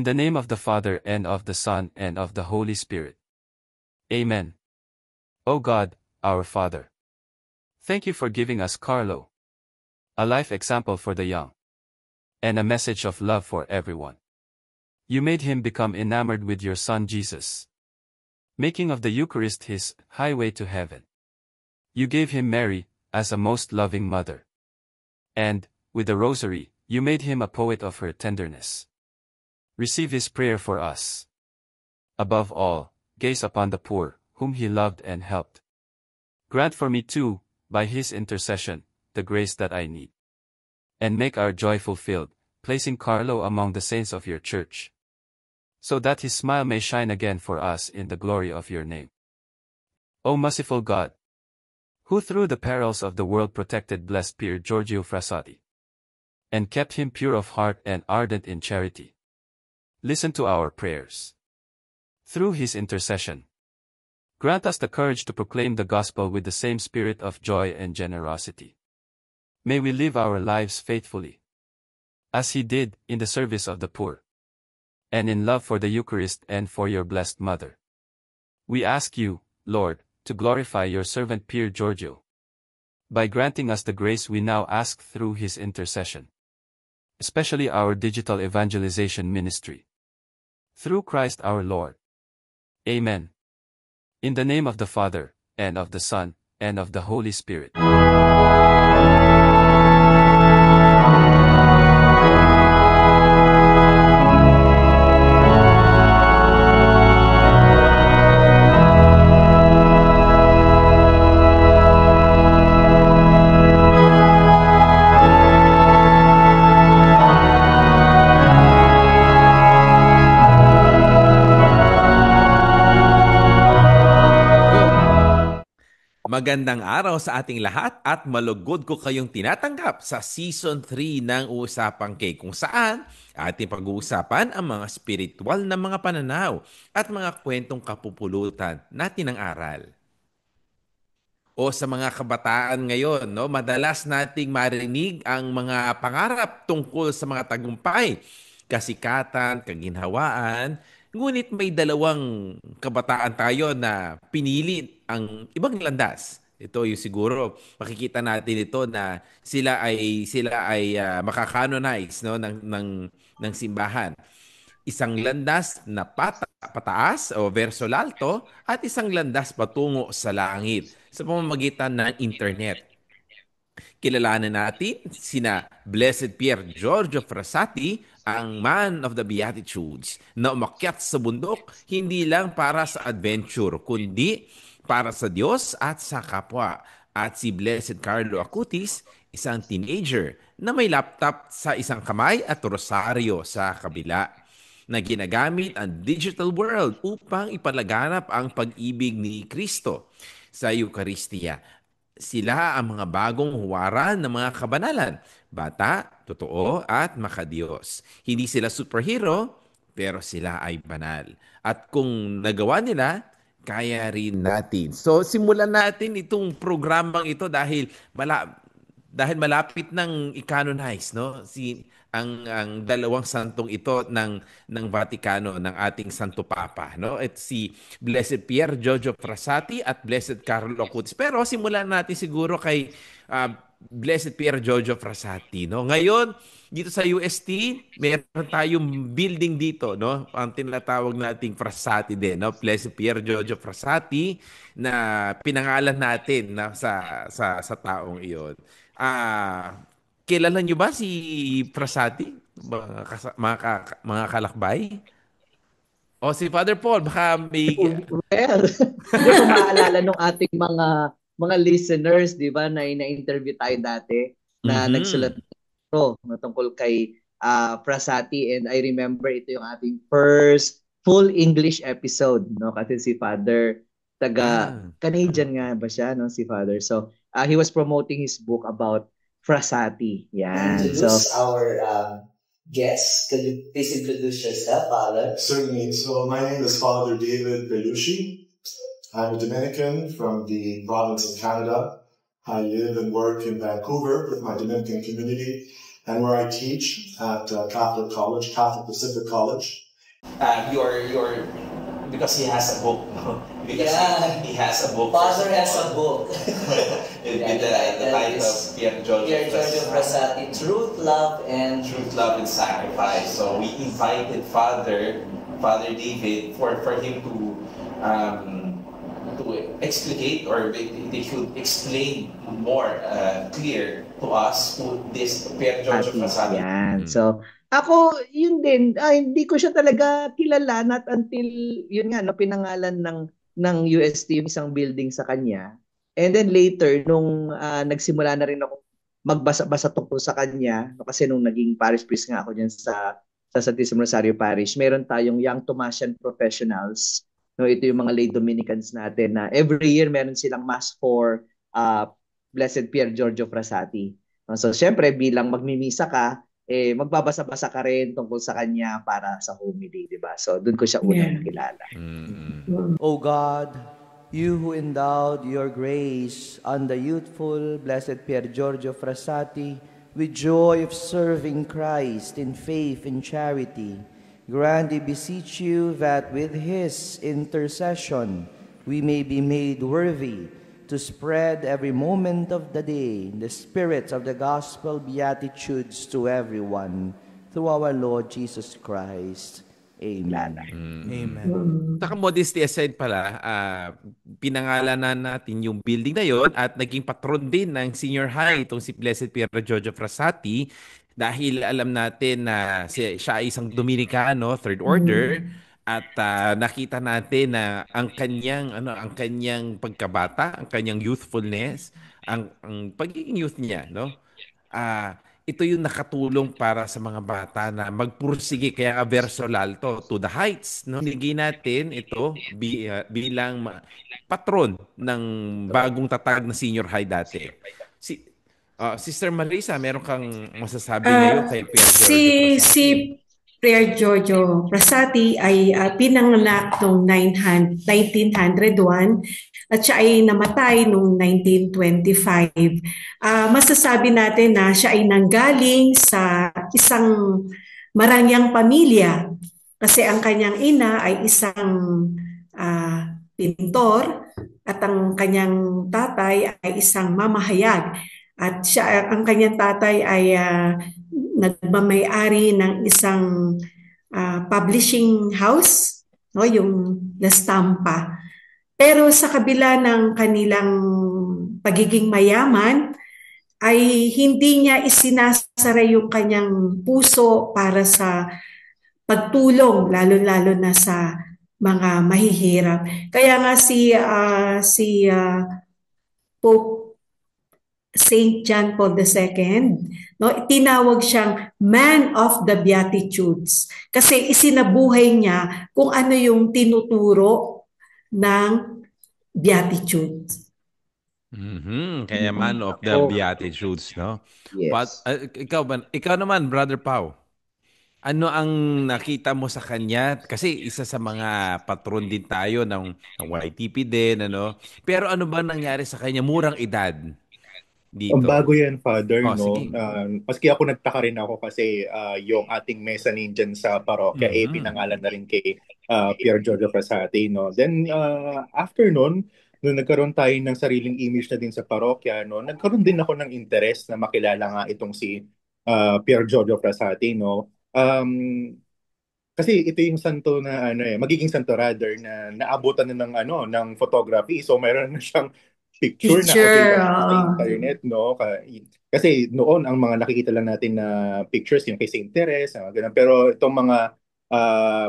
In the name of the Father, and of the Son, and of the Holy Spirit. Amen. O God, our Father, thank you for giving us Carlo, a life example for the young, and a message of love for everyone. You made him become enamored with your Son Jesus, making of the Eucharist his highway to heaven. You gave him Mary, as a most loving mother. And, with the Rosary, you made him a poet of her tenderness. Receive his prayer for us. Above all, gaze upon the poor, whom he loved and helped. Grant for me too, by his intercession, the grace that I need. And make our joy fulfilled, placing Carlo among the saints of your church, so that his smile may shine again for us in the glory of your name. O merciful God, who through the perils of the world protected blessed Pier Giorgio Frassati, and kept him pure of heart and ardent in charity, listen to our prayers. Through his intercession, grant us the courage to proclaim the gospel with the same spirit of joy and generosity. May we live our lives faithfully, as he did, in the service of the poor, and in love for the Eucharist and for your blessed Mother. We ask you, Lord, to glorify your servant Pier Giorgio, by granting us the grace we now ask through his intercession, especially our digital evangelization ministry. Through Christ our Lord. Amen. In the name of the Father, and of the Son, and of the Holy Spirit. Magandang araw sa ating lahat at malugod ko kayong tinatanggap sa Season 3 ng Usapang K, kung saan ating pag-uusapan ang mga spiritual na mga pananaw at mga kwentong kapupulutan natin ng aral. O sa mga kabataan ngayon, no, madalas nating marinig ang mga pangarap tungkol sa mga tagumpay, kasikatan, kaginhawaan. Ngunit may dalawang kabataan tayo na pinili ang ibang landas. Ito yung siguro makikita natin ito na sila ay makakanonize, no, ng simbahan. Isang landas na pataas o verso alto at isang landas patungo sa langit sa pamamagitan ng internet. Kilalanin natin sina Blessed Pier Giorgio Frassati, ang man of the Beatitudes, na umakyat sa bundok hindi lang para sa adventure, kundi para sa Diyos at sa kapwa. At si Blessed Carlo Acutis, isang teenager na may laptop sa isang kamay at rosaryo sa kabila, na ginagamit ang digital world upang ipalaganap ang pag-ibig ni Kristo sa Eucharistia. Sila ang mga bagong huwaran ng mga kabanalan, bata, totoo, at makadiyos. Hindi sila superhero, pero sila ay banal. At kung nagawa nila, kaya rin natin. So, simulan natin itong programang ito dahil malapit ng i-canonize, no? Ang dalawang santong ito ng Vatikano, ng ating Santo Papa, no? At si Blessed Pier Giorgio Frassati at Blessed Carlo Acutis. Pero simulan natin siguro kay Blessed Pier Giorgio Frassati, no? Ngayon, dito sa UST, meron tayong building dito, no? Ang tinatawag nating Frassati din, no? Blessed Pier Giorgio Frassati, na pinangalan natin na sa taong iyon. Kilala niyo ba si Frassati? Mga kalakbay? O si Father Paul, baka may... Well, hindi ko maalala nung ating mga listeners, di ba, na ina-interview tayo dati na nagsulat tungkol kay Frassati, and I remember ito yung ating first full English episode, no? Kasi si Father Canadian nga ba siya, no? Si Father. So, he was promoting his book about Frassati. Yeah. Introduce our guest. Could you please introduce yourself, Father? Certainly. So my name is Father David Belushi. I'm a Dominican from the province of Canada. I live and work in Vancouver with my Dominican community, and where I teach at Catholic College, Catholic Pacific College. Your because he has a book, no? Because Yeah. he has a book. Father has a book. With the title of Pier Pier Giorgio Giorgio Frassati, Truth, Love, and Truth, Love, and Sacrifice. So we invited Father David, for him to explicate, or they should explain more clear to us who this Pier Giorgio Frassati. Yan. So, ako, yun din, hindi ko siya talaga kilala, not until, yun nga, no, pinangalan ng UST yung isang building sa kanya. And then later, nung nagsimula na rin ako magbasa-basa tungkol sa kanya, no, kasi nung naging parish priest nga ako dyan sa Santissimo Rosario Parish, meron tayong Young Thomasian Professionals. No, ito yung mga lay Dominicans natin na every year meron silang Mass for Blessed Pier Giorgio Frassati. So, syempre, bilang magmimisa ka, magbabasa-basa ka rin tungkol sa kanya para sa homily, di ba? So, doon ko siya unang nakilala. O God, you who endowed your grace on the youthful Blessed Pier Giorgio Frassati with joy of serving Christ in faith and charity, grant, I beseech you, that with his intercession we may be made worthy to spread every moment of the day the spirits of the gospel beatitudes to everyone, through our Lord Jesus Christ. Amen. Amen. Saka modesty aside pala, pinangalanan natin yung building na yon at naging patron din ng senior high itong si Blessed Pier Giorgio Frassati, dahil alam natin na siya ay isang Dominicano, third order, at nakita natin na ang kanyang pagkabata, ang kanyang youthfulness, ang pagiging youth niya, no? Ito yung nakatulong para sa mga bata na magpursige, kaya nga verso l'alto, to the heights, no? Nilagay natin ito bilang patron ng bagong tatag na senior high dati. Sister Marisa, meron kang masasabi ngayon kay Pier Giorgio Frassati? Si Pier Giorgio Frassati ay pinanganak noong 1901 at siya ay namatay noong 1925. Masasabi natin na siya ay nanggaling sa isang marangyang pamilya kasi ang kanyang ina ay isang pintor at ang kanyang tatay ay isang mamahayag. At ang kanyang tatay ay nagmamay-ari ng isang publishing house, no, yung La Stampa. Pero sa kabila ng kanilang pagiging mayaman, ay hindi niya isinasara yung kanyang puso para sa pagtulong, lalo-lalo na sa mga mahihirap. Kaya nga si Pope Saint John Paul II, no, tinawag siyang Man of the Beatitudes kasi isinabuhay niya kung ano yung tinuturo ng Beatitudes. Kaya Man of the Beatitudes, no? Yes. But ikaw naman, Brother Pao, ano ang nakita mo sa kanya? Kasi isa sa mga patron din tayo ng YTP din, ano? Pero ano ba nangyari sa kanya? Murang edad dito. Bago yan, Father, no? Sige. Maski ako nagtaka rin ako kasi yung ating mezzanine dyan sa parokya pinangalan na rin kay Pier Giorgio Frassati, no? Then, after nun, nung nagkaroon tayo ng sariling image na din sa parokya, no? Nagkaroon din ako ng interest na makilala nga itong si Pier Giorgio Frassati, no? Kasi ito yung santo na magiging santo rather na naabutan na ng photography. So meron na siyang picture na available sa internet, no? Kasi noon ang mga nakikita lang natin na pictures yung kay Saint Therese, ganun. Pero itong mga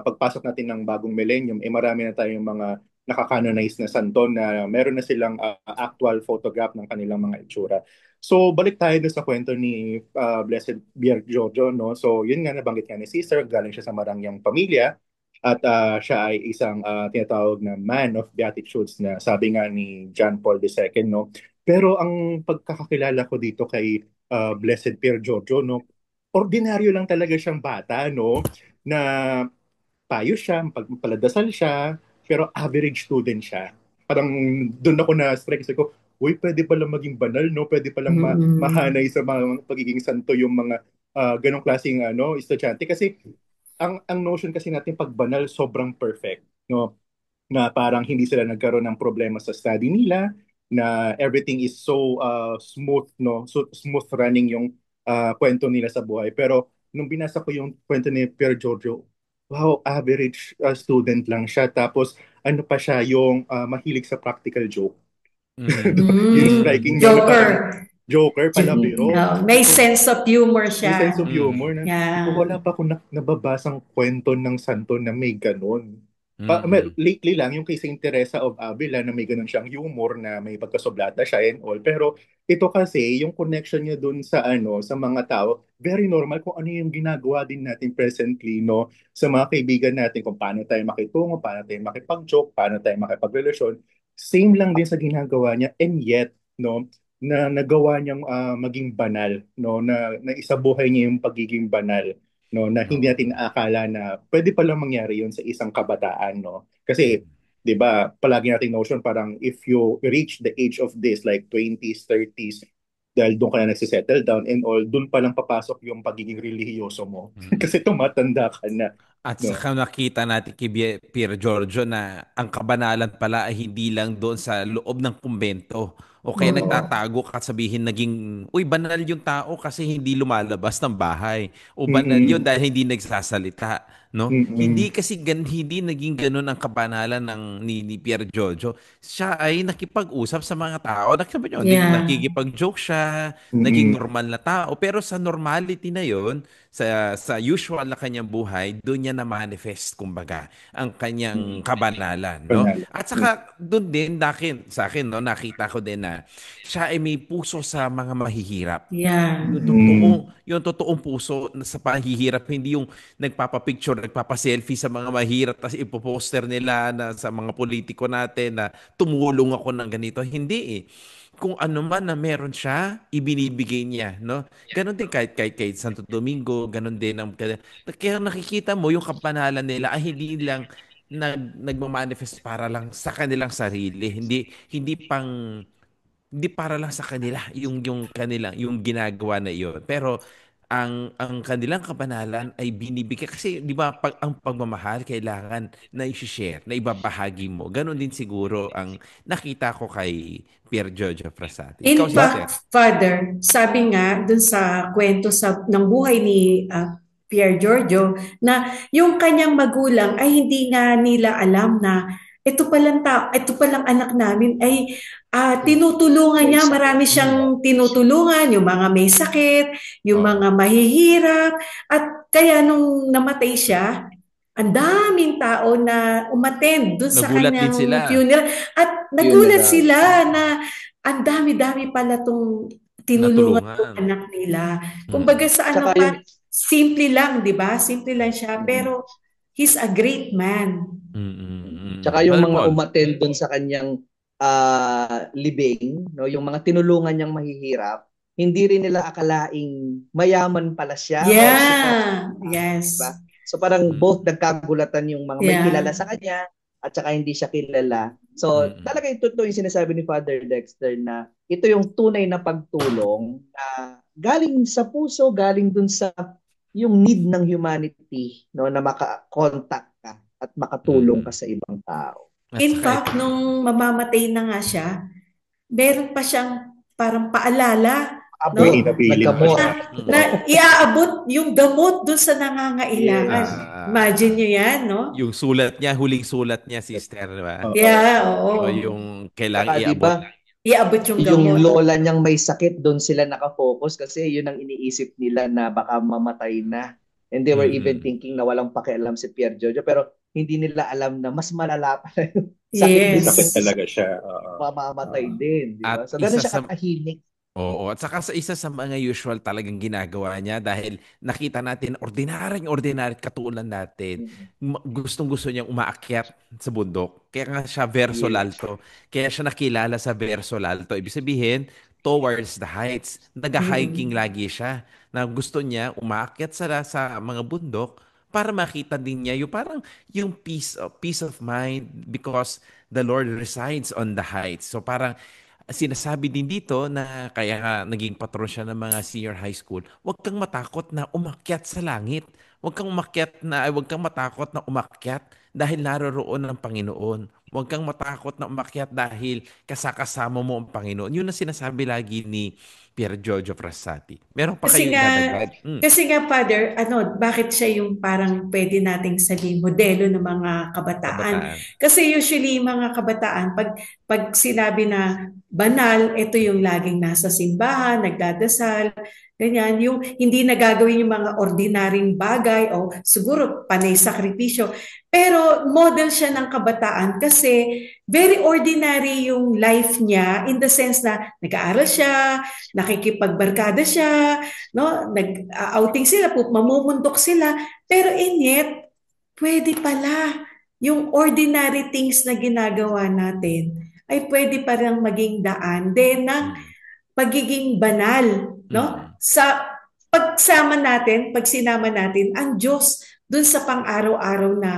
pagpasok natin ng bagong millennium, marami na tayong mga nakakanonize na santo na meron na silang actual photograph ng kanilang mga itsura. So balik tayo doon sa kwento ni Blessed Pier Giorgio, no? So yun nga, nabanggit nga ni Sister, galing siya sa marangyang pamilya. At siya ay isang tinatawag na Man of Beatitudes na sabi nga ni John Paul II, no? Pero ang pagkakakilala ko dito kay Blessed Pier Giorgio, no? Ordinaryo lang talaga siyang bata, no? Na payo siya, paladasal siya, pero average student siya. Parang doon ako na-strike ko, uy, pwede palang maging banal, no? Pwede palang mahanay sa mga pagiging santo yung mga ganong klaseng estudyante. Kasi ang notion kasi natin pag banal sobrang perfect, no? Na parang hindi sila nagkaroon ng problema sa study nila, na everything is so smooth, no? So smooth running yung kwento nila sa buhay. Pero nung binasa ko yung kwento ni Pier Giorgio, wow, average student lang siya. Tapos ano pa siya, yung mahilig sa practical joke. Yung striking niya na Joker. parang Joker, palabiro. May sense of humor May sense siya. of humor na Yeah. wala pa akong nababasang kwento ng santo na may ganun. Lately lang, yung kay Saint Teresa of Avila na may ganun siyang humor na may pagkasoblata siya and all. Pero ito kasi, yung connection niya dun sa sa mga tao, very normal kung ano yung ginagawa din natin presently, no? Sa mga kaibigan natin, kung paano tayo makitungo, paano tayo makipag-joke, paano tayo makipagrelasyon. Same lang din sa ginagawa niya and yet, no? Na nagawa niyang maging banal, no, na naisabuhay niya yung pagiging banal, no, na hindi natin naakala na pwede palang mangyari yun sa isang kabataan, no, kasi 'di ba palagi nating notion parang if you reach the age of this like 20s 30s, dahil doon ka na nagsisettle down and all, doon palang papasok yung pagiging relihiyoso mo kasi tumatanda ka na, At no. saka nakita natin kay Pier Giorgio na ang kabanalan pala ay hindi lang doon sa loob ng kumbento. O kaya nagtatago ka at sabihin naging, uy, banal yung tao kasi hindi lumalabas ng bahay. O banal yun dahil hindi nagsasalita. No? Hindi kasi hindi naging ganun ang kabanalan ni Pier Giorgio. Siya ay nakipag-usap sa mga tao. Sabi nyo, Yeah. nakikipag-joke siya, naging normal na tao. Pero sa normality na yon, sa usual na kanyang buhay, doon niya na-manifest, kumbaga, ang kanyang kabanalan, no? Banal. At saka, doon din, sa akin, no, nakita ko din na siya ay may puso sa mga mahihirap. Yeah. Yung totoong puso sa pahihirap, hindi yung nagpapapicture, nagpapaselfie sa mga mahirap, tapos ipoposter nila na sa mga politiko natin na tumulong ako ng ganito. Hindi eh. Kung ano man na meron siya, ibinibigay niya, no? Ganon din kahit kay Santo Domingo, ganon din ang kaya nakikita mo yung kapanalan nila ay hindi lang nagmamanifest para lang sa kanilang sarili, hindi para lang sa kanila yung kanila yung ginagawa na iyon. Pero ang kanilang kabanalan ay binibigay kasi 'di ba ang pagmamahal kailangan na i-share, na ibabahagi mo. Ganon din siguro ang nakita ko kay Pier Giorgio Frassati. In Ikaw, sister. fact, Father, sabi nga dun sa kwento ng buhay ni Pier Giorgio na yung kanyang magulang ay hindi nga nila alam na ito palang anak namin ay tinutulungan niya, marami siyang tinutulungan, yung mga may sakit, yung mga mahihirap, at kaya nung namatay siya, ang daming tao na umattend doon sa Nagulat din kanyang sila. funeral. At nagulat sila na ang dami-dami pala itong tinulungan ng anak nila. Kumbaga sa ano pa, simple lang, di ba? Simple lang siya, pero he's a great man. Tsaka yung mga umattend doon sa kanyang libing, no, yung mga tinulungan niyang mahihirap, hindi rin nila akalaing mayaman pala siya. Yeah. Yes. Diba? So parang both nagkagulatan yung mga may kilala sa kanya at saka hindi siya kilala. So talaga ito yung sinasabi ni Father Dexter na ito yung tunay na pagtulong na galing sa puso, galing dun sa yung need ng humanity, no, na maka-contact ka at makatulong ka sa ibang tao. In fact, nung mamamatay na nga siya, meron pa siyang parang paalala, no? Na iaabot yung gamot dun sa nangangailangan. Imagine nyo yan, no? Yung sulat niya, huling sulat niya, sister, diba? Yeah, oo. O yung kailangan iabot. Diba, iabot yung gamot. Yung lola niyang may sakit, doon sila nakafocus kasi yun ang iniisip nila na baka mamatay na. And they were even thinking na walang pakialam si Pier Giorgio, pero hindi nila alam na mas malala pala yung sakit. Sakit talaga siya. Mamamatay din. Diba? So, gano'n siya katahimik. Oo, at saka sa isa sa mga usual talagang ginagawa niya dahil nakita natin ordinary katulad natin. Gustong-gusto niyang umaakyat sa bundok. Kaya nga siya Verso Alto. Kaya siya nakilala sa Verso Alto. Ibig sabihin, towards the heights. Nag-hiking lagi siya. Na gusto niya umaakyat sa mga bundok para makita din niya yung parang yung peace of mind because the Lord resides on the heights. So parang sinasabi din dito na kaya nga naging patron siya ng mga senior high school, huwag kang matakot na umakyat sa langit. Huwag kang matakot na umakyat dahil naroroon ng Panginoon. Huwag kang matakot na umakyat dahil kasakasama mo ang Panginoon. Yun ang sinasabi lagi ni Pier Giorgio Frassati. Meron pa Kasi kayong nga, idadagdag? kasi nga Father, bakit siya yung parang pwede nating sabihin modelo ng mga kabataan? Kabataan. Kasi usually yung mga kabataan, pag sinabi na banal, ito yung laging nasa simbahan, nagdadasal, ganyan, yung hindi nagagawin yung mga ordinaryong bagay o siguro panay sakripisyo. Pero model siya ng kabataan kasi very ordinary yung life niya in the sense na nag-aaral siya, nakikipagbarkada siya, no? Nag-outing sila, mamumundok sila, pero in yet, pwede pala yung ordinary things na ginagawa natin ay pwede parang maging daan din ng pagiging banal, no? Sa pag sinama natin ang Diyos dun sa pang-araw-araw na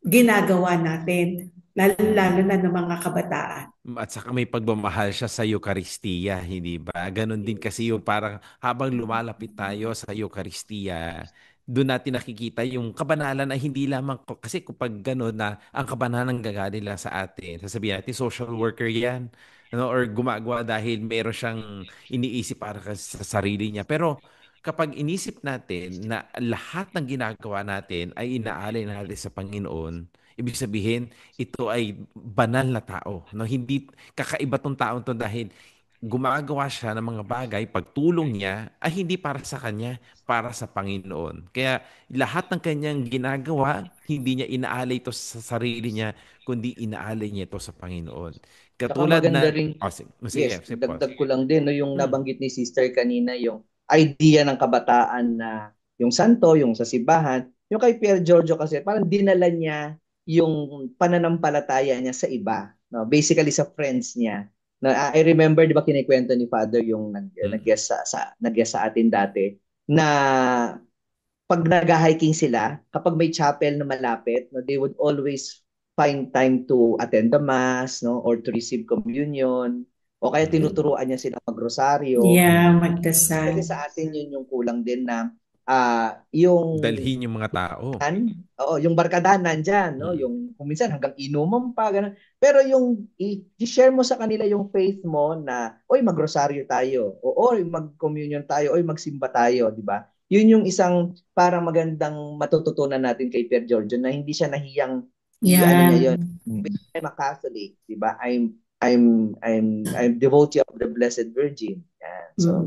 ginagawa natin, lalo na ng mga kabataan. At saka may pagmamahal siya sa Eukaristiya, hindi ba? Ganon din kasi yung parang habang lumalapit tayo sa Eukaristiya, doon natin nakikita yung kabanalan na hindi lamang, kasi kapag gano'n na ang kabanalan gagaling lang sa atin, sasabihin natin social worker yan, ano, or gumagawa dahil meron siyang iniisip para sa sarili niya. Pero kapag inisip natin na lahat ng ginagawa natin ay inaalay natin sa Panginoon, ibig sabihin, ito ay banal na tao. No? Hindi kakaiba tong taong to dahil gumagawa siya ng mga bagay, pagtulong niya ay hindi para sa kanya, para sa Panginoon. Kaya lahat ng kanyang ginagawa, hindi niya inaalay ito sa sarili niya, kundi inaalay niya ito sa Panginoon. Saka Katulad maganda na, rin, sige, yes, sige, pause. dagdag ko lang din, no, yung nabanggit ni Sister kanina, yung idea ng kabataan na yung santo, yung sa simbahan, yung kay Pier Giorgio kasi parang dinala niya yung pananampalataya niya sa iba, no? Basically sa friends niya. Na I remember, 'di ba kinikwento ni Father yung nag-guest sa atin dati na pag nag-hiking sila, kapag may chapel na malapit, no, they would always find time to attend the mass, no, or to receive communion, o kaya tinuturuan niya sila mag-rosaryo. Yeah, Kasi magdasal. sa atin yun yung kulang din na yung Dalhin yung mga tao. yung barkadahan nandyan, no? Yung kung minsan hanggang inuman pa, ganun. Pero yung i-share mo sa kanila yung faith mo na, oy, magrosaryo tayo, o oy, mag-communion tayo, oy, magsimba tayo, di ba? Yun yung isang parang magandang matututunan natin kay Pier Giorgio na hindi siya nahiyang ano niya yun. I'm a Catholic, di ba? I'm devotee of the Blessed Virgin. Yan. So,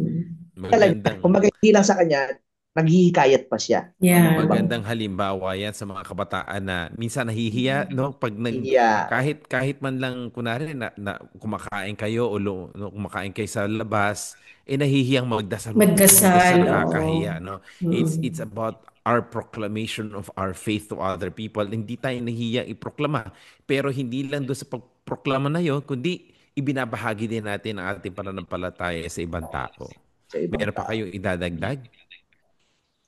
talaga, kumbaga hindi lang sa kanya, naghihikayat pa siya. Yeah. Magandang halimbawa yan sa mga kabataan na minsan nahihiya, no? Pag kahit man lang kunwari na kumakain kayo o kumakain kayo sa labas, nahihiyang magdasal. Magdasal, nakakahiya, no? It's about our proclamation of our faith to other people. Hindi tayo nahihiyang iproklama, pero hindi lang doon sa pagproklama na yun, kundi ibinabahagi din natin ang ating pananampalataya sa ibang tao. Meron pa kayong idadagdag?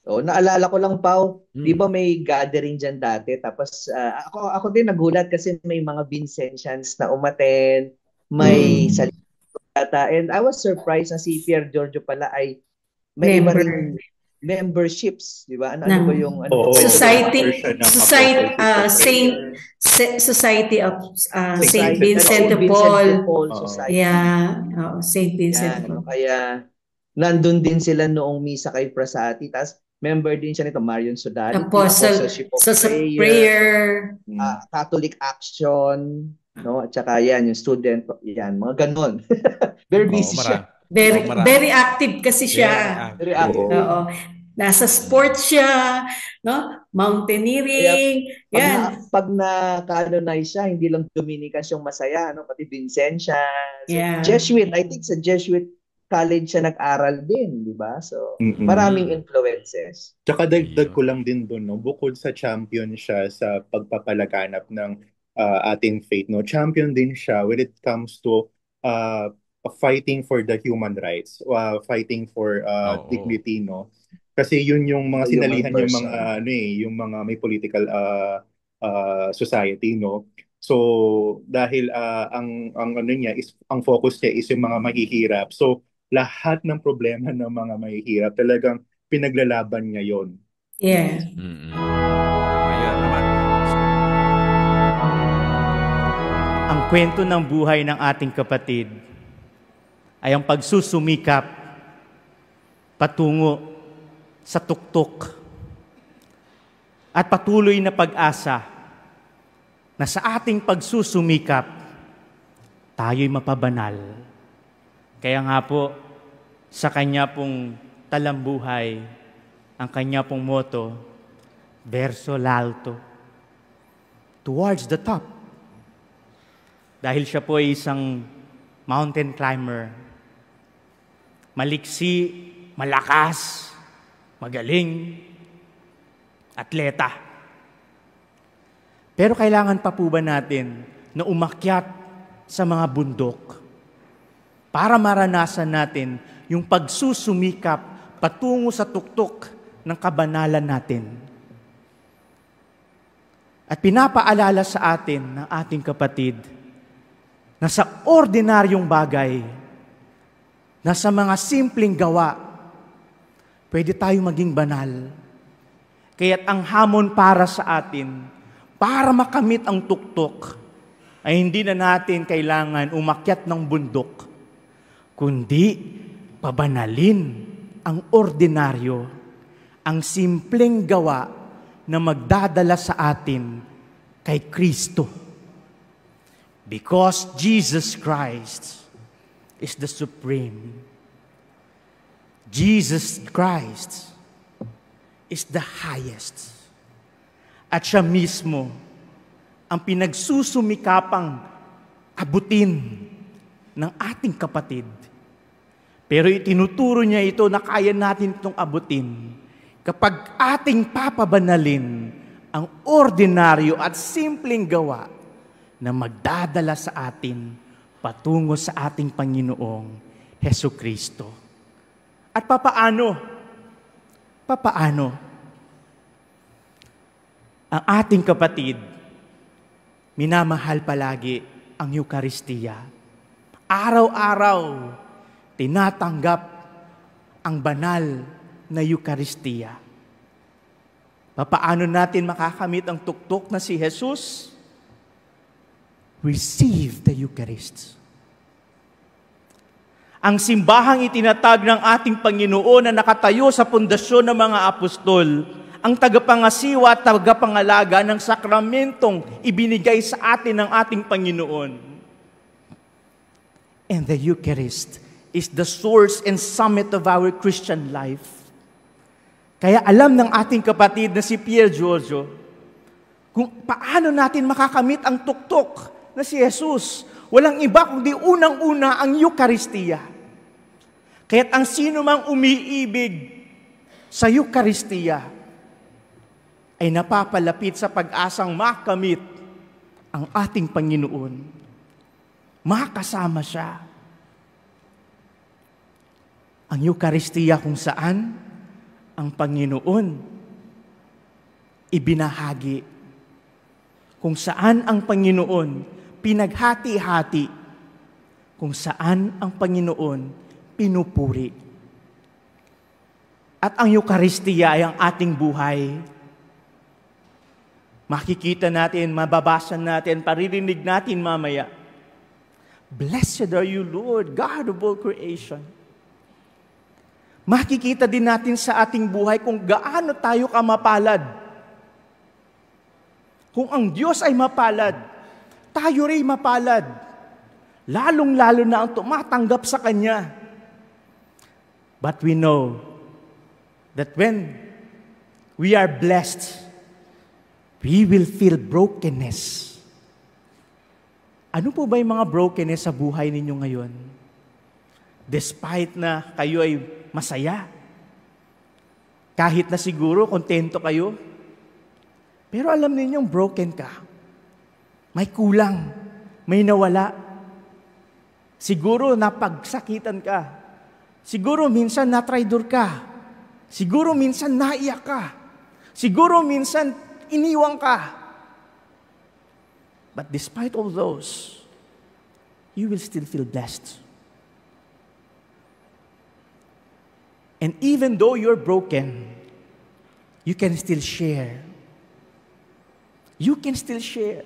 Naalala ko lang, Pao, di ba may gathering dyan dati? Tapos ako din nagulat kasi may mga Vincentians na umaten, may salita. And I was surprised na si Pier Giorgio pala ay may iba ring memberships, di ba? Ano ba yung Society of Saint Vincent de Paul. Yeah, Saint Vincent de Paul. Kaya nandun din sila noong misa kay Frassati. Tapos member din siya nito, Marion Sodality, Apostleship of Prayer, Catholic Action, no? At saka yan, yung student, yan, mga ganon. Very busy siya. Very active kasi siya. Very active. Oo. Nasa sports siya, no? Mountaineering. Yan. Pag na-canonize siya, hindi lang Dominicans yung masaya, no? Pati Vincentians. Yeah. Jesuit, I think sa Jesuit college siya nag-aral din, di ba? So, maraming influences. Tsaka dagdag ko lang din doon, no? Bukod sa champion siya sa pagpapalaganap ng ating faith, no? Champion din siya when it comes to fighting for the human rights, fighting for dignity, no? Kasi yun yung mga sinalihan yung mga yung mga may political society, no? So dahil ang ano niya is ang focus niya is yung mga mahihirap. So lahat ng problema ng mga mahihirap talagang pinaglalaban niya yon. Yeah. Tama yan. Tama. Ang kwento ng buhay ng ating kapatid ay ang pagsusumikap patungo sa tuktok at patuloy na pag-asa na sa ating pagsusumikap, tayo'y mapabanal. Kaya nga po, sa kanya pong talambuhay, ang kanya pong motto, verso l'alto, towards the top. Dahil siya po ay isang mountain climber, maliksi, malakas, magaling, atleta. Pero kailangan pa po ba natin na umakyat sa mga bundok para maranasan natin yung pagsusumikap patungo sa tuktok ng kabanalan natin? At pinapaalala sa atin ng ating kapatid na sa ordinaryong bagay, na sa mga simpleng gawa, pwede tayong maging banal. Kaya't ang hamon para sa atin, para makamit ang tuktok, ay hindi na natin kailangan umakyat ng bundok, kundi pabanalin ang ordinaryo, ang simpleng gawa na magdadala sa atin kay Kristo. Because Jesus Christ is the supreme. Jesus Christ is the highest. At siya mismo ang pinagsusumikapang abutin ng ating kapatid. Pero itinuturo niya ito na kaya natin itong abutin kapag ating papabanalin ang ordinaryo at simpleng gawa na magdadala sa atin patungo sa ating Panginoong Hesukristo. At papaano? Ang ating kapatid, minamahal palagi ang Eukaristiya. Araw-araw, tinatanggap ang banal na Eukaristiya. Paano natin makakamit ang tuktok na si Jesus? Receive the Eucharist. Ang simbahang itinatag ng ating Panginoon na nakatayo sa pundasyon ng mga apostol, ang tagapangasiwa at tagapangalaga ng sakramentong ibinigay sa atin ng ating Panginoon. And the Eucharist is the source and summit of our Christian life. Kaya alam ng ating kapatid na si Pier Giorgio kung paano natin makakamit ang tuktok na si Jesus. Walang iba kundi unang-una ang Eukaristiya. Kaya't ang sino mang umiibig sa Eukaristiya ay napapalapit sa pag-asang makamit ang ating Panginoon. Makasama siya. Ang Eukaristiya kung saan ang Panginoon ibinahagi. Kung saan ang Panginoon pinaghati-hati. Kung saan ang Panginoon pinupuri. At ang Eukaristiya ay ang ating buhay. Makikita natin, mababasa natin, paririnig natin mamaya. Blessed are you, Lord, God of all creation. Makikita din natin sa ating buhay kung gaano tayo kamapalad. Kung ang Diyos ay mapalad, tayo rin mapalad. Lalong-lalo na ang tumatanggap sa Kanya. But we know that when we are blessed, we will feel brokenness. Ano po ba yung mga brokenness sa buhay ninyo ngayon? Despite na kayo ay masaya. Kahit na siguro kontento kayo. Pero alam ninyong broken ka. May kulang. May nawala. Siguro napagsakitan ka. Siguro minsan natraidor ka. Siguro minsan naiyak ka. Siguro minsan iniwang ka. But despite all those, you will still feel blessed. And even though you're broken, you can still share. You can still share.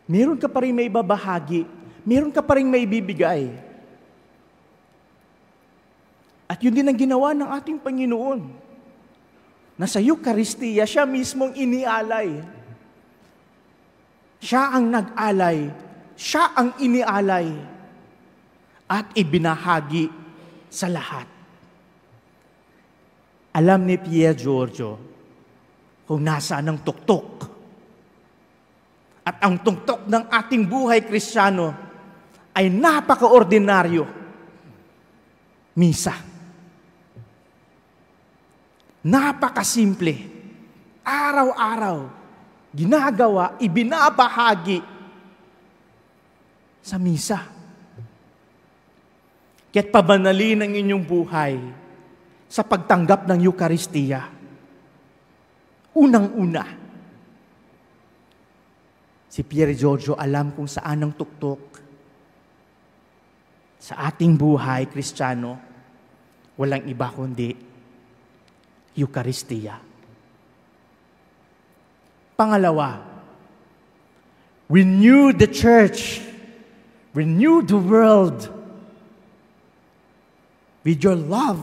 Meron ka pa rin may babahagi. Meron ka pa rin may bibigay. At yun din ang ginawa ng ating Panginoon. Na sa Eucharistia, siya mismong inialay. Siya ang nag-alay. Siya ang inialay. At ibinahagi sa lahat. Alam ni Pier Giorgio kung nasaan ang tuktok. At ang tuktok ng ating buhay Kristiyano ay napaka-ordinaryo. Misa. Napakasimple. Araw-araw, ginagawa, ibinabahagi sa misa. Kaya't pabanalin ang inyong buhay sa pagtanggap ng Eucharistia. Unang-una, si Pier Giorgio alam kung saan ang tuktok. Sa ating buhay, Kristiyano, walang iba kundi Eucharistia. Pangalawa, renew the church, renew the world with your love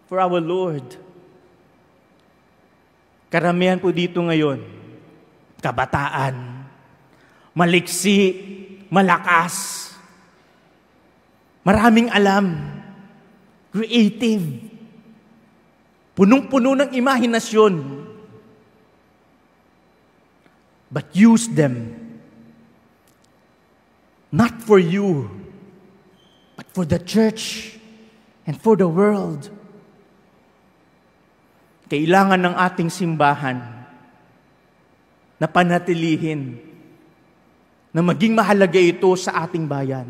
for our Lord. Karamihan po dito ngayon, kabataan, maliksi, malakas, maraming alam, creative, punong-puno ng imahinasyon. But use them not for you, but for the church and for the world. Kailangan ng ating simbahan na panatilihin na maging mahalaga ito sa ating bayan.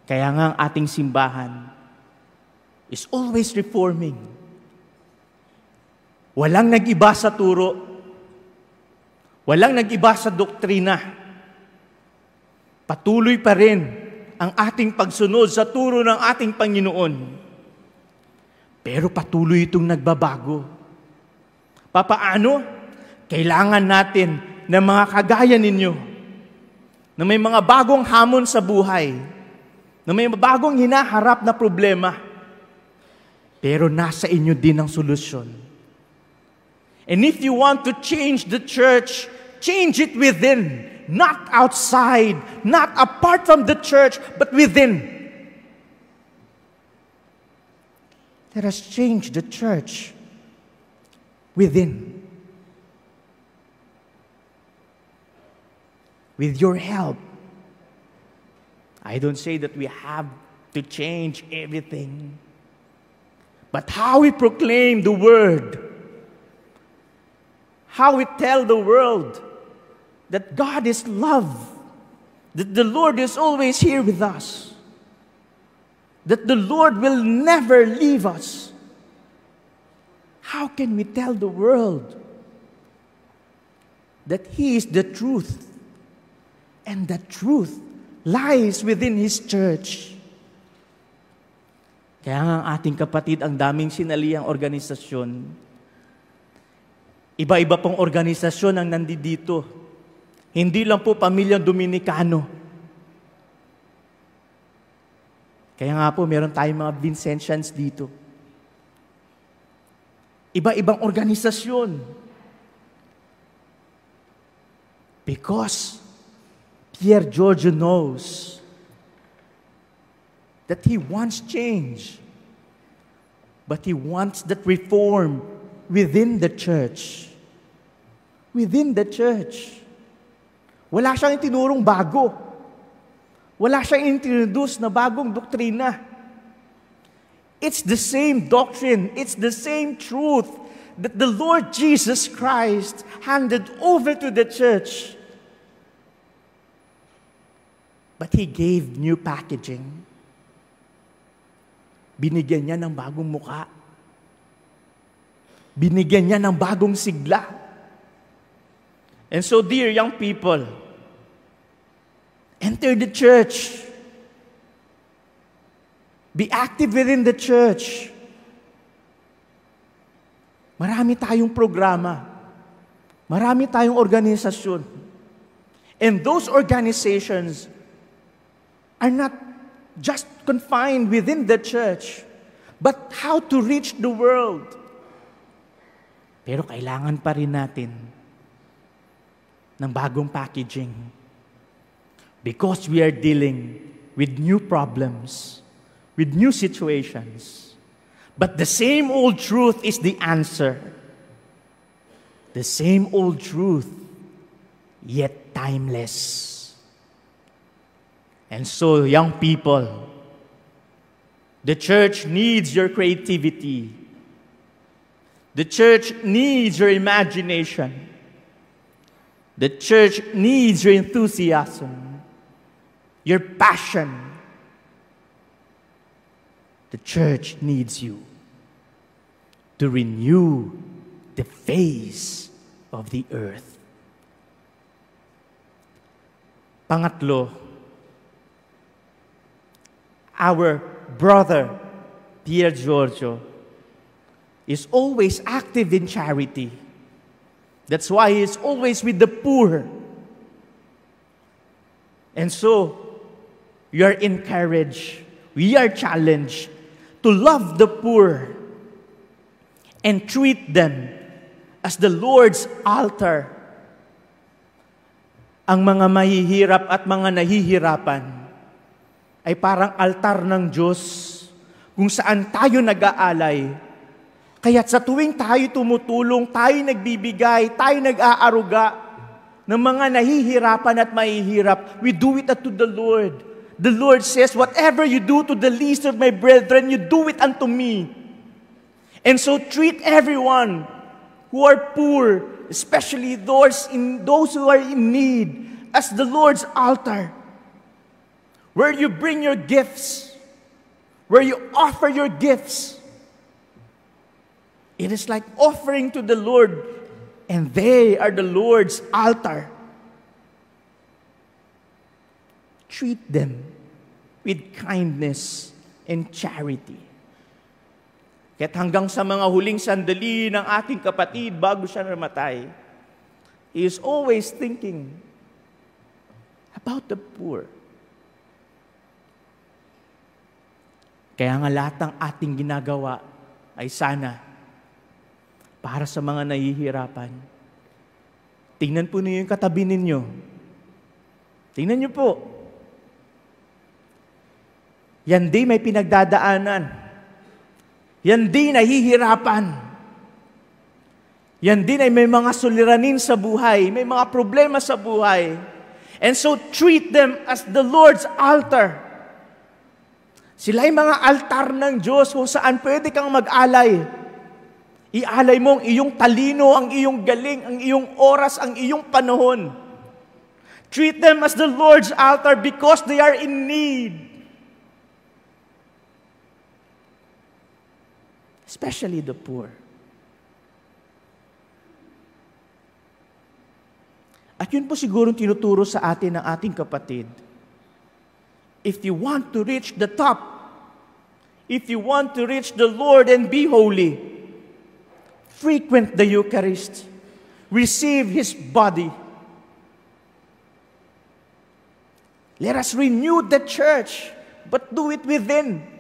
Kaya nga ang ating simbahan is always reforming. Walang nag-iba sa turo. Walang nag-iba sa doktrina. Patuloy pa rin ang ating pagsunod sa turo ng ating Panginoon. Pero patuloy itong nagbabago. Papaano? Kailangan natin ng mga kagaya ninyo na may mga bagong hamon sa buhay, na may bagong hinaharap na problema, pero nasa inyo din ang solusyon. And if you want to change the church, change it within, not outside, not apart from the church, but within. Let us change the church within. With your help. I don't say that we have to change everything, but how we proclaim the word, how we tell the world that God is love, that the Lord is always here with us, that the Lord will never leave us. How can we tell the world that He is the truth and the truth lies within His church? Kaya nga ang ating kapatid, ang daming sinalihang organisasyon. Iba-iba pong organisasyon ang nandito. Hindi lang po pamilyang Dominikano. Kaya nga po, meron tayong mga Vincentians dito. Iba-ibang organisasyon. Because Pier Giorgio knows that he wants change, but he wants that reform within the church. Within the church. Wala siyang itinurong bago. Wala siyang introduce na bagong doktrina. It's the same doctrine. It's the same truth that the Lord Jesus Christ handed over to the church. But He gave new packaging. Binigyan niya ng bagong muka. Binigyan niya ng bagong sigla. And so, dear young people, Enter the church. Be active within the church. Marami tayong programa. Marami tayong organisasyon. And those organizations are not just confined within the church, but how to reach the world. Pero kailangan pa rin natin ng bagong packaging because we are dealing with new problems, with new situations. But the same old truth is the answer. The same old truth, yet timeless. And so, young people, the church needs your creativity. The church needs your imagination. The church needs your enthusiasm, your passion. The church needs you to renew the face of the earth. Pangatlo, our brother, Pier Giorgio, is always active in charity. That's why he is always with the poor. And so, we are encouraged, we are challenged to love the poor and treat them as the Lord's altar. Ang mga mahihirap at mga nahihirapan ay parang altar ng Diyos kung saan tayo nag-aalay. Kaya't sa tuwing tayo tumutulong, tayo nagbibigay, tayo nag-aaruga ng mga nahihirapan at mahihirap, we do it unto the Lord. The Lord says, whatever you do to the least of my brethren, you do it unto me. And so treat everyone who are poor, especially those who are in need, as the Lord's altar, where you bring your gifts, where you offer your gifts. It is like offering to the Lord, and they are the Lord's altar. Treat them with kindness and charity. Kaya't hanggang sa mga huling sandali ng ating kapatid bago siya namatay, he is always thinking about the poor. Kaya nga lahat ng ating ginagawa ay sana para sa mga nahihirapan. Tingnan po niyo yung katabi ninyo. Tingnan niyo po. Yan di may pinagdadaanan. Yan di nahihirapan. Yan din ay may mga suliranin sa buhay, may mga problema sa buhay. And so treat them as the Lord's altar. Sila ay mga altar ng Diyos kung saan pwede kang mag-alay. Ialay mo ang iyong talino, ang iyong galing, ang iyong oras, ang iyong panahon. Treat them as the Lord's altar because they are in need. Especially the poor. At yun po siguro tinuturo sa atin ng ating kapatid. If you want to reach the top, if you want to reach the Lord and be holy, frequent the Eucharist, receive His body. Let us renew the church, but do it within.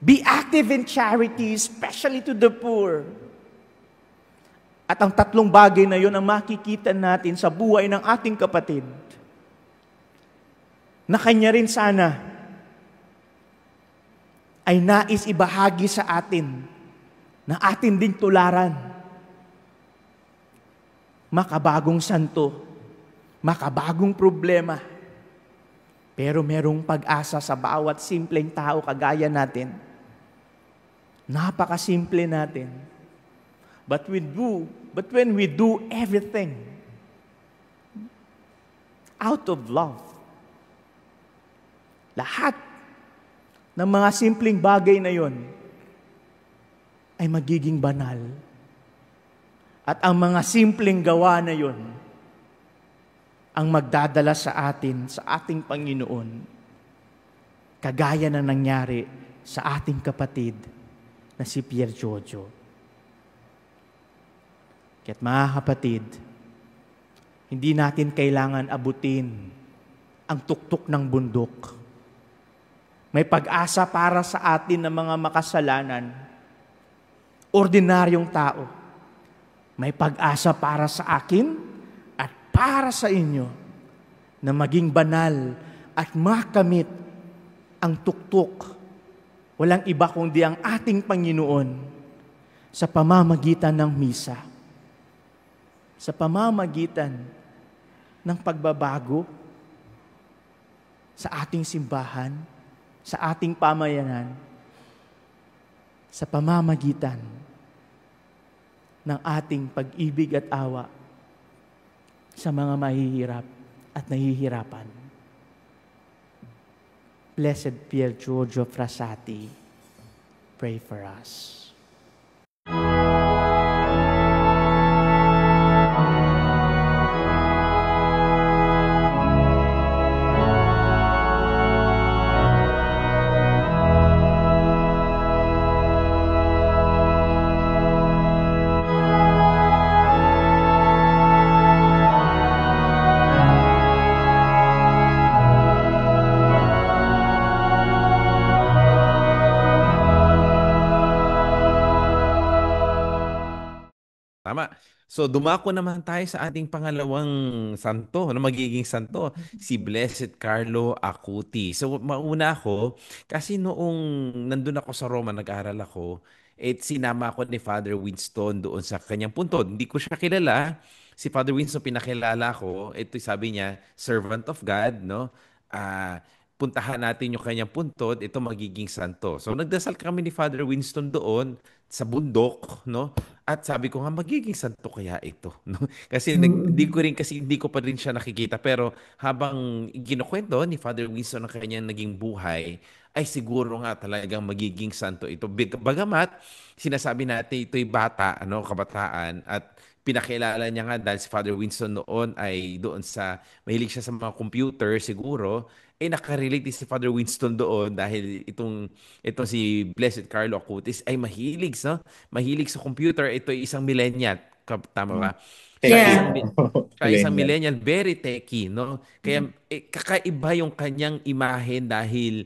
Be active in charity, especially to the poor. At ang tatlong bagay na yun ang makikita natin sa buhay ng ating kapatid, na kanya rin sana ay nais ibahagi sa atin, na atin ding tularan. Makabagong santo, makabagong problema, pero merong pag-asa sa bawat simpleng tao kagaya natin. Napakasimple natin. But when we do everything out of love, lahat ng mga simpleng bagay na yon ay magiging banal. At ang mga simpleng gawa na yon ang magdadala sa atin, sa ating Panginoon, kagaya ng nangyari sa ating kapatid na si Pier Giorgio. Kaya't mga kapatid, hindi natin kailangan abutin ang tuktok ng bundok. May pag-asa para sa atin ng mga makasalanan, ordinaryong tao. May pag-asa para sa akin at para sa inyo na maging banal at makamit ang tuktok. Walang iba kundi ang ating Panginoon sa pamamagitan ng misa. Sa pamamagitan ng pagbabago sa ating simbahan, sa ating pamayanan, sa pamamagitan ng ating pag-ibig at awa sa mga mahihirap at nahihirapan. Blessed Pier Giorgio Frassati, pray for us. Tama. So dumako naman tayo sa ating pangalawang santo, na magiging santo, si Blessed Carlo Acuti. So mauna ako, kasi noong nandun ako sa Roma, nag-aral ako, sinama ako ni Father Winston doon sa kanyang puntod. Hindi ko siya kilala. Si Father Winston pinakilala ko. Ito sabi niya, servant of God, no? Puntahan natin yung kanyang puntod, ito magiging santo. So nagdasal kami ni Father Winston doon sa bundok, no? At sabi ko nga, magiging santo kaya ito, no? Kasi hindi ko pa rin siya nakikita, pero habang kinukwento ni Father Winston ang kanyang naging buhay, ay siguro nga talagang magiging santo ito. Bagamat sinasabi natin ito'y bata, ano, kabataan, at pinakilala niya nga dahil si Father Winston noon ay doon sa, mahilig siya sa mga computer siguro, nakarelate si Father Winston doon dahil itong si Blessed Carlo Acutis ay mahilig, no? Mahilig sa computer. Ito ay isang millennial. Tama ba? Yeah. Isang millennial, very techy, no? Kaya kakaiba yung kanyang imahen dahil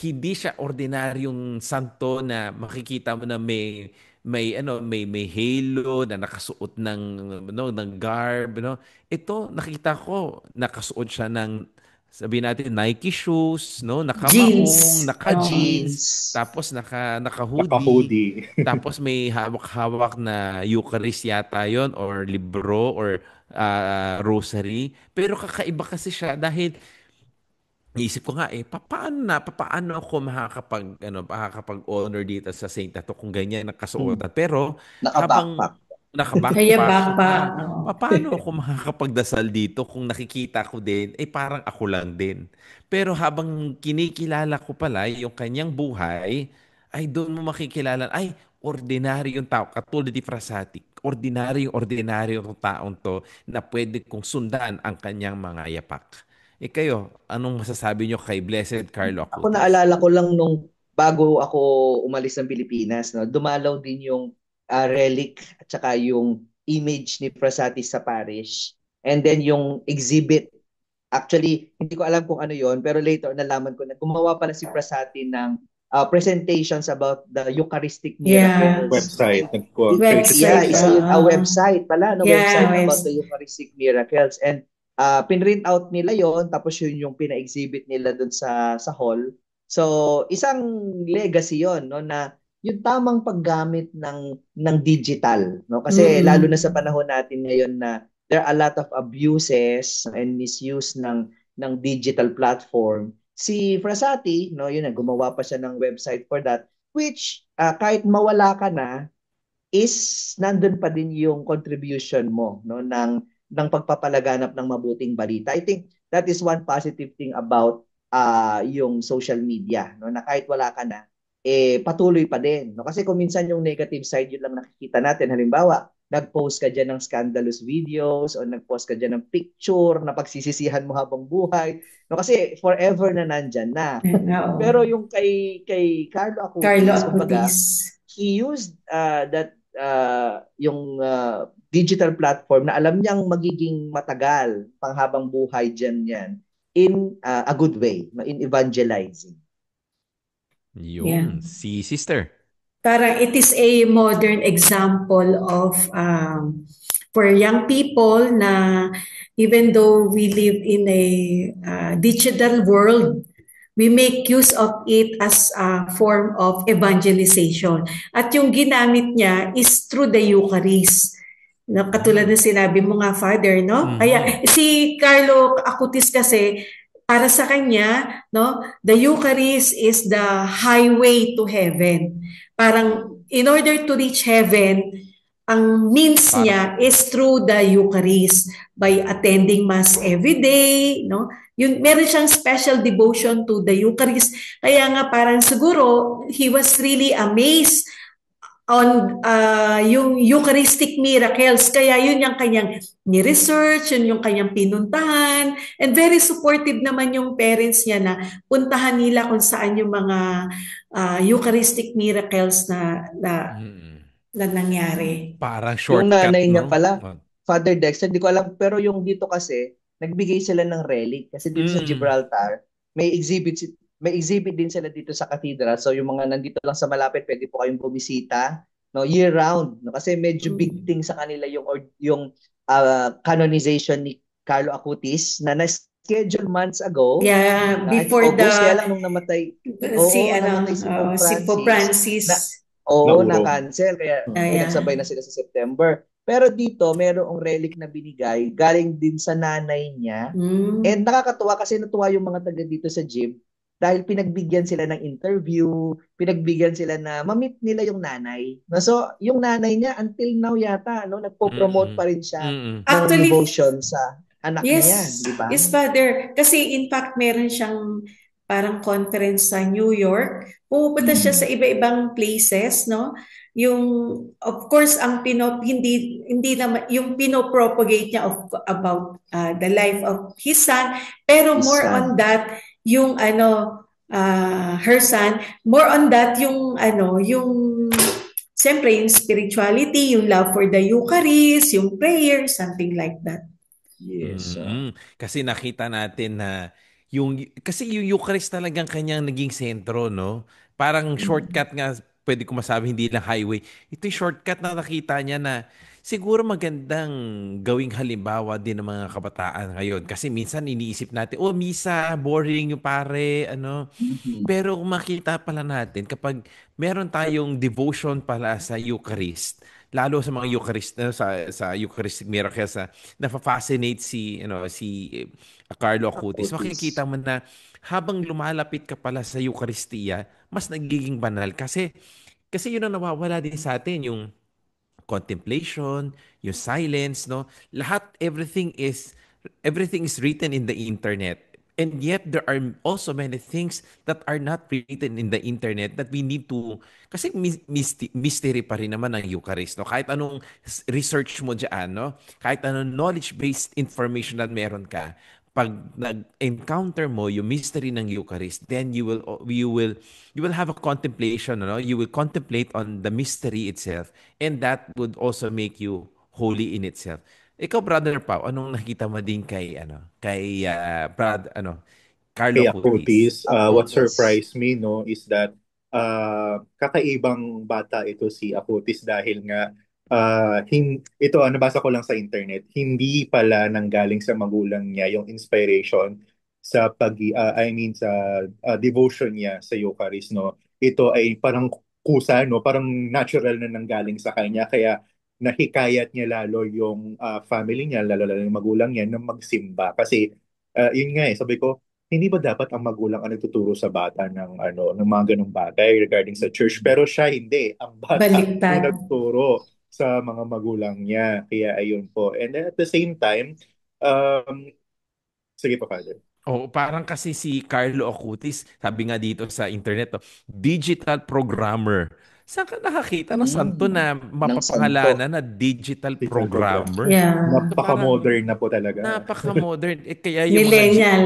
hindi siya ordinaryong santo na makikita mo na may halo na nakasuot ng garb, no? Ito nakita ko nakasuot siya ng, sabihin natin, Nike shoes, no? Nakamaong, naka-jeans, tapos naka-hoodie. Tapos may hawak-hawak na Eucharist yata yon, or libro, or rosary. Pero kakaiba kasi siya dahil naisip ko nga, paano ako makakapag-honor dito sa Saint Tato kung ganyan nakasuotan. Pero habang Kaya naka-backpack backpack. paano ako makakapagdasal dito kung nakikita ko din, parang ako lang din. Pero habang kinikilala ko pala yung kanyang buhay, ay doon mo makikilala, ay, ordinaryong tao, katulad ni Frassati, ordinaryong taong to na pwede kong sundan ang kanyang mga yapak. Kayo, anong masasabi nyo kay Blessed Carlo Ako Acutis? naalala ko lang nung bago ako umalis ng Pilipinas, no, dumalaw din yung relic at saka yung image ni Frassati sa parish. And then yung exhibit, actually, hindi ko alam kung ano yon, pero later nalaman ko na gumawa pala si Frassati ng presentations about the Eucharistic miracles. Website. Yeah, isa yun, a website pala, no? Yeah, Website about the Eucharistic miracles. And pinrint out nila yon, tapos yun yung pina-exhibit nila dun sa hall. So, isang legacy yon, no, na yung tamang paggamit ng digital, no? Kasi lalo na sa panahon natin ngayon na there are a lot of abuses and misuse ng digital platform. Si Frassati, no, yun na, gumawa pa siya ng website for that, which kahit mawala ka na, is nandun pa din yung contribution mo, no, ng pagpapalaganap ng mabuting balita. I think that is one positive thing about yung social media, no, na kahit wala ka na, patuloy pa din, no? Kasi kung minsan yung negative side yun lang nakikita natin, halimbawa nag-post ka dyan ng scandalous videos o nag-post ka dyan ng picture na pagsisisihan mo habang buhay. No, kasi forever na nandyan na. Oo. Pero yung kay Carlo Carlo Acutis, kumbaga, Acutis. he used yung digital platform na alam niyang magiging matagal panghabang buhay dyan yan in a good way, in evangelizing. Yun, si sister. Parang it is a modern example of for young people na even though we live in a digital world, we make use of it as a form of evangelization. At yung ginamit niya is through the Eucharist. No, katulad ng sinabi mo nga, Father, no? Kaya si Carlo Acutis kasi, para sa kanya, no, the Eucharist is the highway to heaven. Parang in order to reach heaven, ang means niya is through the Eucharist by attending Mass every day, no? Yun, meron siyang special devotion to the Eucharist. Kaya nga parang siguro he was really amazed on yung Eucharistic miracles. Kaya yun yung kanyang ni-research, yun yung kanyang pinuntahan. And very supportive naman yung parents niya na puntahan nila kung saan yung mga Eucharistic miracles na nangyari. Parang shortcut, yung nanay niya no? pala, Father Dexter, hindi ko alam, pero yung dito kasi, nagbigay sila ng relic. Kasi dito sa Gibraltar, may exhibit din sila dito sa cathedral. So yung mga nandito lang sa malapit, pwede po kayong bumisita, no, year round, no? Kasi medyo big thing sa kanila yung canonization ni Carlo Acutis na na-schedule months ago. Yeah, before August, kaya lang nung namatay si Pope Francis. Na-cancel. Kaya nagsabay na sila sa September. Pero dito, merong relic na binigay, galing din sa nanay niya. And nakakatuwa kasi natuwa yung mga taga dito sa gym dahil pinagbigyan sila ng interview, pinagbigyan sila na ma-meet nila yung nanay. So, yung nanay niya, until now yata, nagpo-promote pa rin siya ng devotion sa anak niya. Diba? Yes, Father. Kasi in fact, meron siyang parang conference sa New York. Pupunta siya sa iba-ibang places, no? Yung of course ang hindi naman yung pinopropagate niya about the life of his son, pero more on that yung her son, more on that yung siyempre yung spirituality, yung love for the Eucharist, yung prayer, something like that. Yes. Kasi nakita natin na kasi yung Eucharist talagang kanyang naging sentro, no? Parang shortcut nga, pwede ko masabi, hindi lang highway. Ito yung shortcut na nakita niya na siguro magandang gawing halimbawa din ng mga kabataan ngayon. Kasi minsan iniisip natin, misa, boring yung pare, ano. Pero kung makita pala natin, kapag meron tayong devotion pala sa Eucharist, lalo sa mga Eucharist, sa Eucharistic miracles, na-fascinate si Carlo Acutis, makikita mo na habang lumalapit ka pala sa Eucharistia, mas nagiging banal. Kasi yun ang nawawala din sa atin, yung contemplation, yung silence, no? Everything is written in the internet. And yet, there are also many things that are not written in the internet that we need to, kasi mystery pa rin naman ang Eucharist, no? Kahit anong research mo dyan, no? Kahit anong knowledge-based information na meron ka, pag nag-encounter mo yung mystery ng Eucharist, then you will have a contemplation, no? You will contemplate on the mystery itself, and that would also make you holy in itself. Ikaw, Brother Pao, anong nakita mo din kay Carlo Acutis? What surprised me, no, is that kakaibang bata ito si Acutis dahil nga ito, nabasa ko lang sa internet, hindi pala nanggaling sa magulang niya yung inspiration sa sa devotion niya sa Eucharist, no. Ito ay parang kusa, no, parang natural na nanggaling sa kanya, kaya nahikayat niya lalo yung family niya, lalo yung magulang niya na magsimba. Kasi yun nga sabi ko, hindi ba dapat ang magulang ang nagtuturo sa bata ng ng mga ganung bagay regarding sa church? Pero siya hindi, ang bata ang nagturo sa mga magulang niya. Kaya ayun po. And at the same time, sige pa, Father. Parang kasi si Carlo Acutis, sabi nga dito sa internet, digital programmer. Saan ka nakakita ng santo na Ng santo. mapapangalanan na digital Digital program. programmer? Yeah. Napaka-modern na po talaga. Napaka-modern. Kaya yung Millennial.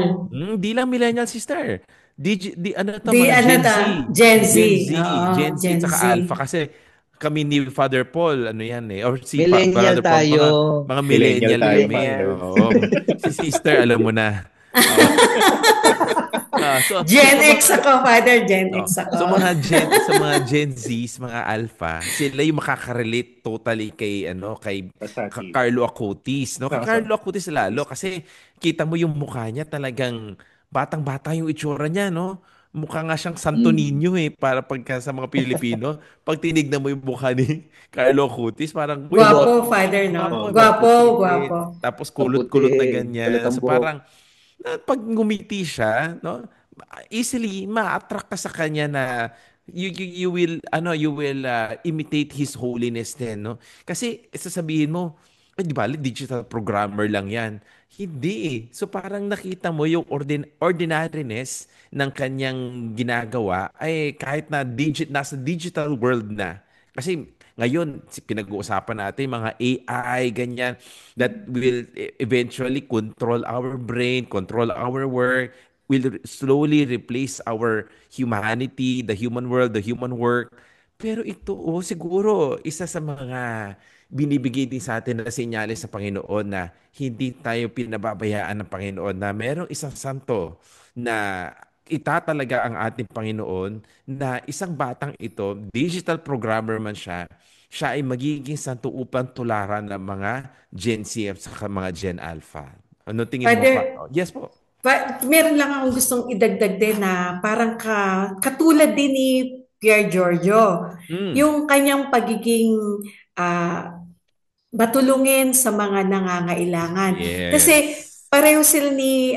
di lang millennial, sister. Ano to, Di mga ano Gen Z. ta? Gen Z. Oo, Gen Z, Gen tsaka Z. Alpha. Kasi kami ni Father Paul, ano yan eh. Or si Millennial Brother Paul, tayo. mga Millennial millennial tayo, kami. Millennial. Oo. Si sister, alam mo na. Oo. So Gen sa X ako, Father. Gen no, X ako. sa mga Gen Z, mga Alpha, sila yung makaka-relate totally kay Pasati. Carlo Acutis, no? Kay Carlo Acutis lalo kasi kita mo yung mukha niya talagang batang-bata yung itsura niya, no? Mukha nga siyang Santo Niño para pagka sa mga Pilipino, pag tinignan mo yung mukha ni Carlo Acutis, parang uy, Guwapo, Father, gwapo, no? no? Guwapo, Puti, guwapo. tapos Puti. kulot-kulot na Kulit ganyan. ang So buhok. parang pag ngumiti siya, no? Easily ma-attract ka sa kanya na you will imitate his holiness din, no? Kasi sasabihin mo, di ba, digital programmer lang 'yan. Hindi eh. So parang nakita mo yung ordinariness ng kanyang ginagawa ay kahit na nasa digital world na. Kasi ngayon, pinag-uusapan natin mga AI, ganyan, that will eventually control our brain, control our work, will slowly replace our humanity, the human world, the human work. Pero ito, siguro, isa sa mga binibigay din sa atin na senyales sa Panginoon na hindi tayo pinababayaan ng Panginoon na merong isang santo na itatalaga ang ating Panginoon na isang batang ito, digital programmer man siya ay magiging santo upang tularan ng mga Gen Z at saka mga Gen Alpha. Ano tingin mo? Father, Yes po. meron lang akong gustong idagdag din na parang katulad din ni Pier Giorgio. Mm. Yung kanyang pagiging matulungin sa mga nangangailangan. Kasi Yes. pareho sila ni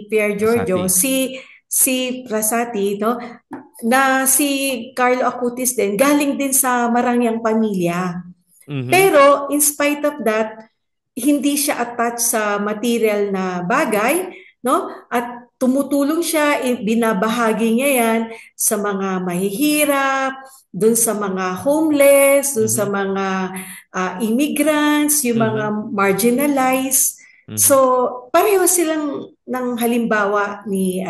Pier Giorgio, Prasati. si Prasati, no? Na si Carlo Acutis din, galing din sa marangyang pamilya. Mhm. Pero in spite of that, hindi siya attached sa material na bagay, no? At tumutulong siya, binabahagi niya yan sa mga mahihirap, dun sa mga homeless, dun sa mga immigrants, yung mga marginalized. So, pareho silang ng halimbawa ni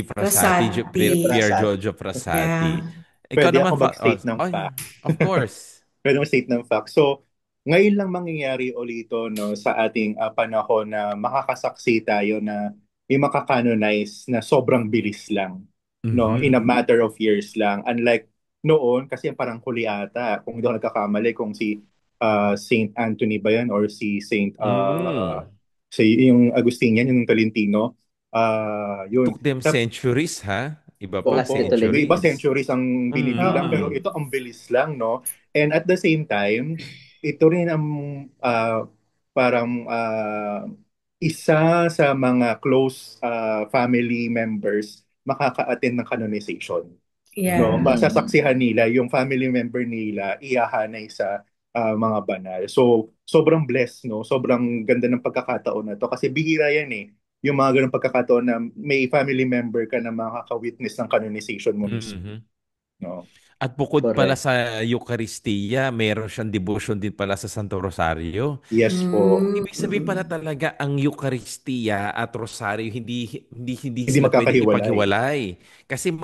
Prasati, Prasati. Pier Giorgio Prasati. Yeah. Ikaw Pwede naman, ako mag-state ng fact. of course. Pwede mag-state ng fact. So, ngayon lang mangyayari ulito no, sa ating panahon na makakasaksi tayo na may makakanonize na sobrang bilis lang. No, in a matter of years lang. Unlike noon, kasi parang huli ata, kung hindi ako nagkakamali, kung si Saint Anthony ba yan or si yung Agustinian, yung Tolentino, yun. Took them centuries, ha? Iba pa, Last Opo, Tolentino. iba centuries. centuries ang binibilang, pero ito ang bilis lang, no? And at the same time, ito rin ang parang isa sa mga close family members makaka-attend ng canonization. Yeah. No, masasaksihan nila yung family member nila ihahanay sa mga banal. So, sobrang blessed, no? Sobrang ganda ng pagkakataon na to kasi bihira yan eh. Yung mga ganung pagkakataon na may family member ka na makaka-witness ng canonization mo mismo. No? At bukod Correct. pala sa Eucharistia, meron siyang devotion din pala sa Santo Rosario. Yes po. Ibig sabihin pala talaga ang Eucharistia at Rosario hindi sila magkakahiwalay. pwedeng ipaghiwalay. Kasi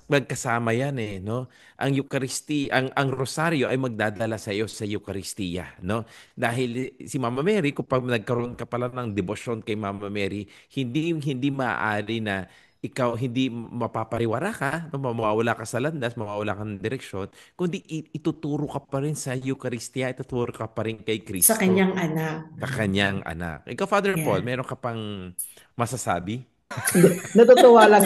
magkasama yan eh, no? Ang Eucharistia, ang Rosario ay magdadala sa iyo sa Eucharistia, no? Dahil si Mama Mary, kung pag nagkaroon ka pala ng devotion kay Mama Mary, hindi maaari na ikaw hindi mapapariwara ka, no? Mawawala ka sa landas, mawawala ka ng direksyon, kundi ituturo ka pa rin sa Eucharistia, ituturo ka pa rin kay Kristo. Sa kanyang anak. Sa kanyang anak. Ikaw, Father Paul, meron ka pang masasabi? Natutuwa lang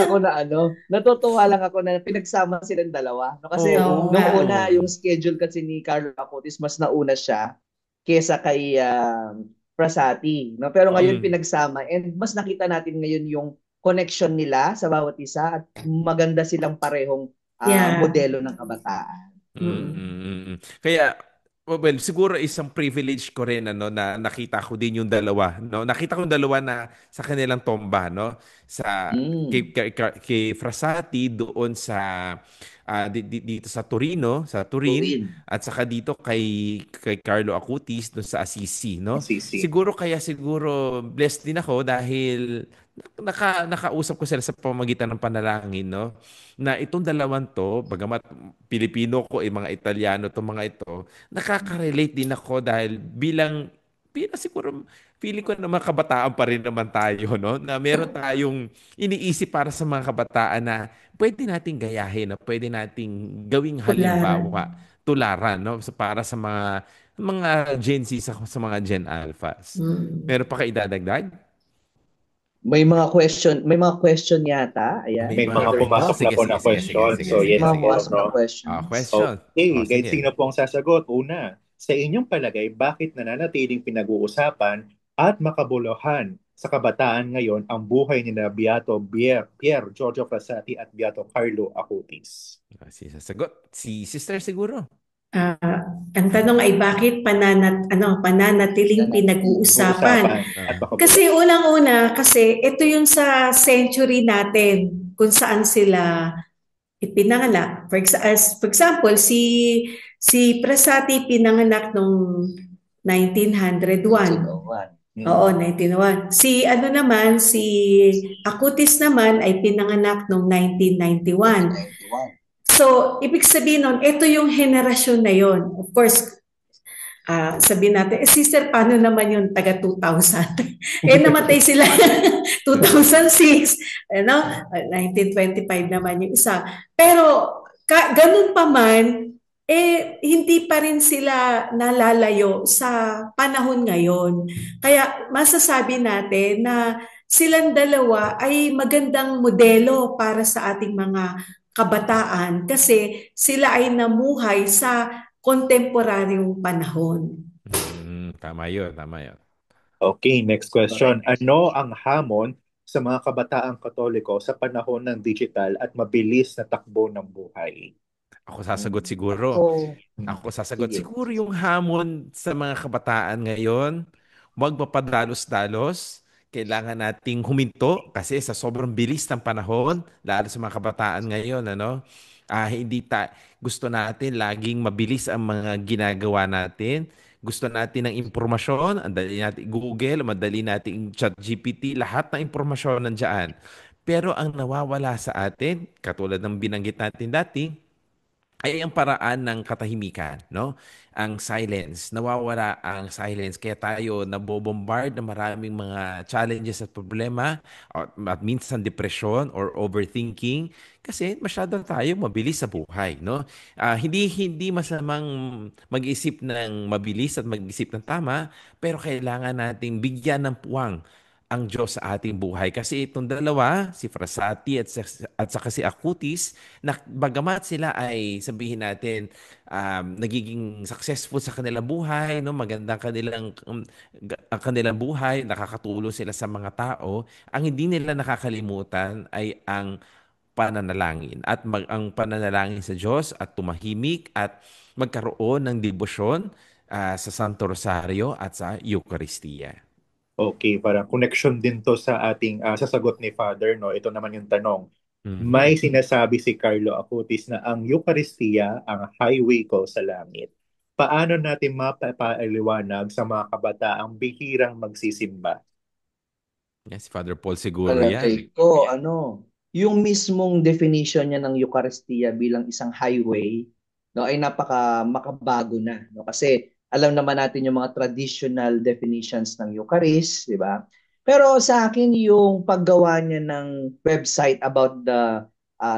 ako na pinagsama silang dalawa. No, kasi nung una, yung schedule kasi ni Carlo Acutis, mas nauna siya kesa kay Prasati. No? Pero ngayon pinagsama and mas nakita natin ngayon yung connection nila sa bawat isa at maganda silang parehong modelo ng kabataan. Kaya Well, siguro isang privilege ko rin na nakita ko din yung dalawa, no? Nakita ko yung dalawa na sa kanilang tomba, no? Sa kay Frassati doon sa dito sa Torino, sa Turin, Turin. at saka dito kay Carlo Acutis doon sa Assisi, no? Assisi. Siguro blessed din ako dahil nakausap ko sila sa pamamagitan ng panalangin, no? Na itong dalawang to, bagamat Pilipino ko, mga Italiano to mga ito, nakaka-relate din ako dahil bilang siguro feeling ko na mga kabataan pa rin naman tayo, no? Na meron tayong iniisip para sa mga kabataan na pwede nating gayahin, no? Pwede nating gawing halimbawa, tularan, no? Para sa mga Gen Z, sa mga Gen Alphas. Meron pa kayo idadagdag? May mga question yata. Ayan. May mga pumasok na po na question. So, yes, Mga sige, pumasok na no? question. Question. Okay, sige. guys, sino po ang sasagot? Una, sa inyong palagay, bakit nananatiling pinag-uusapan at makabuluhan sa kabataan ngayon ang buhay ni Beato Pier Giorgio Frassati at Beato Carlo Acutis? Si sasagot, si sister siguro. Ang tanong ay bakit pananatiling pinag-uusapan? Kasi unang-una, kasi ito yung sa century natin kung saan sila ipinanganak. For example, si Frassati pinanganak noong 1901. Oo, 1901. Si Acutis naman ay pinanganak noong 1991. So, ibig sabihin nun, ito yung henerasyon na yon. Of course, sabihin natin, sister, paano naman yung taga 2000? Namatay sila 2006, 1925 naman yung isa. Pero, ganun pa man, hindi pa rin sila nalalayo sa panahon ngayon. Kaya, masasabi natin na silang dalawa ay magandang modelo para sa ating mga kabataan kasi sila ay namuhay sa kontemporaryong panahon. Tama yun. Okay, next question. Ano ang hamon sa mga kabataang Katoliko sa panahon ng digital at mabilis na takbo ng buhay? Ako sasagot siguro. Siguro yung hamon sa mga kabataan ngayon, huwag mapadalos-dalos. Kailangan nating huminto kasi sa sobrang bilis ng panahon, lalo sa mga kabataan ngayon, gusto natin laging mabilis ang mga ginagawa natin. Gusto natin ng impormasyon, ang dali natin Google, madali natin ChatGPT, lahat ng impormasyon nandiyan. Pero ang nawawala sa atin, katulad ng binanggit natin dati, ay ang paraan ng katahimikan, no? Ang silence. Nawawala ang silence. Kaya tayo nabobombard ng maraming mga challenges at problema at minsan depression or overthinking kasi masyado tayo mabilis sa buhay, no? Hindi masamang mag-isip ng mabilis at mag-isip ng tama, pero kailangan nating bigyan ng puwang ang Diyos sa ating buhay. Kasi itong dalawa, si Frassati at saka si Acutis, na bagamat sila ay sabihin natin nagiging successful sa kanilang buhay, no, magandang ang kanilang buhay, nakakatulong sila sa mga tao, ang hindi nila nakakalimutan ay ang pananalangin at ang pananalangin sa Diyos at tumahimik at magkaroon ng debosyon sa Santo Rosario at sa Eucharistia. Okay, parang connection din to sa ating sasagot ni Father, no? Ito naman yung tanong. May sinasabi si Carlo Acutis na ang Eucharistia ang highway ko sa langit. Paano natin mapapaliwanag sa mga kabataang bihirang magsisimba? Yes, Father Paul siguro yan. Yung mismong definition niya ng Eucharistia bilang isang highway, no, ay makabago na, no? Kasi alam naman natin yung mga traditional definitions ng Eucharist, di ba? Pero sa akin, yung paggawa niya ng website about the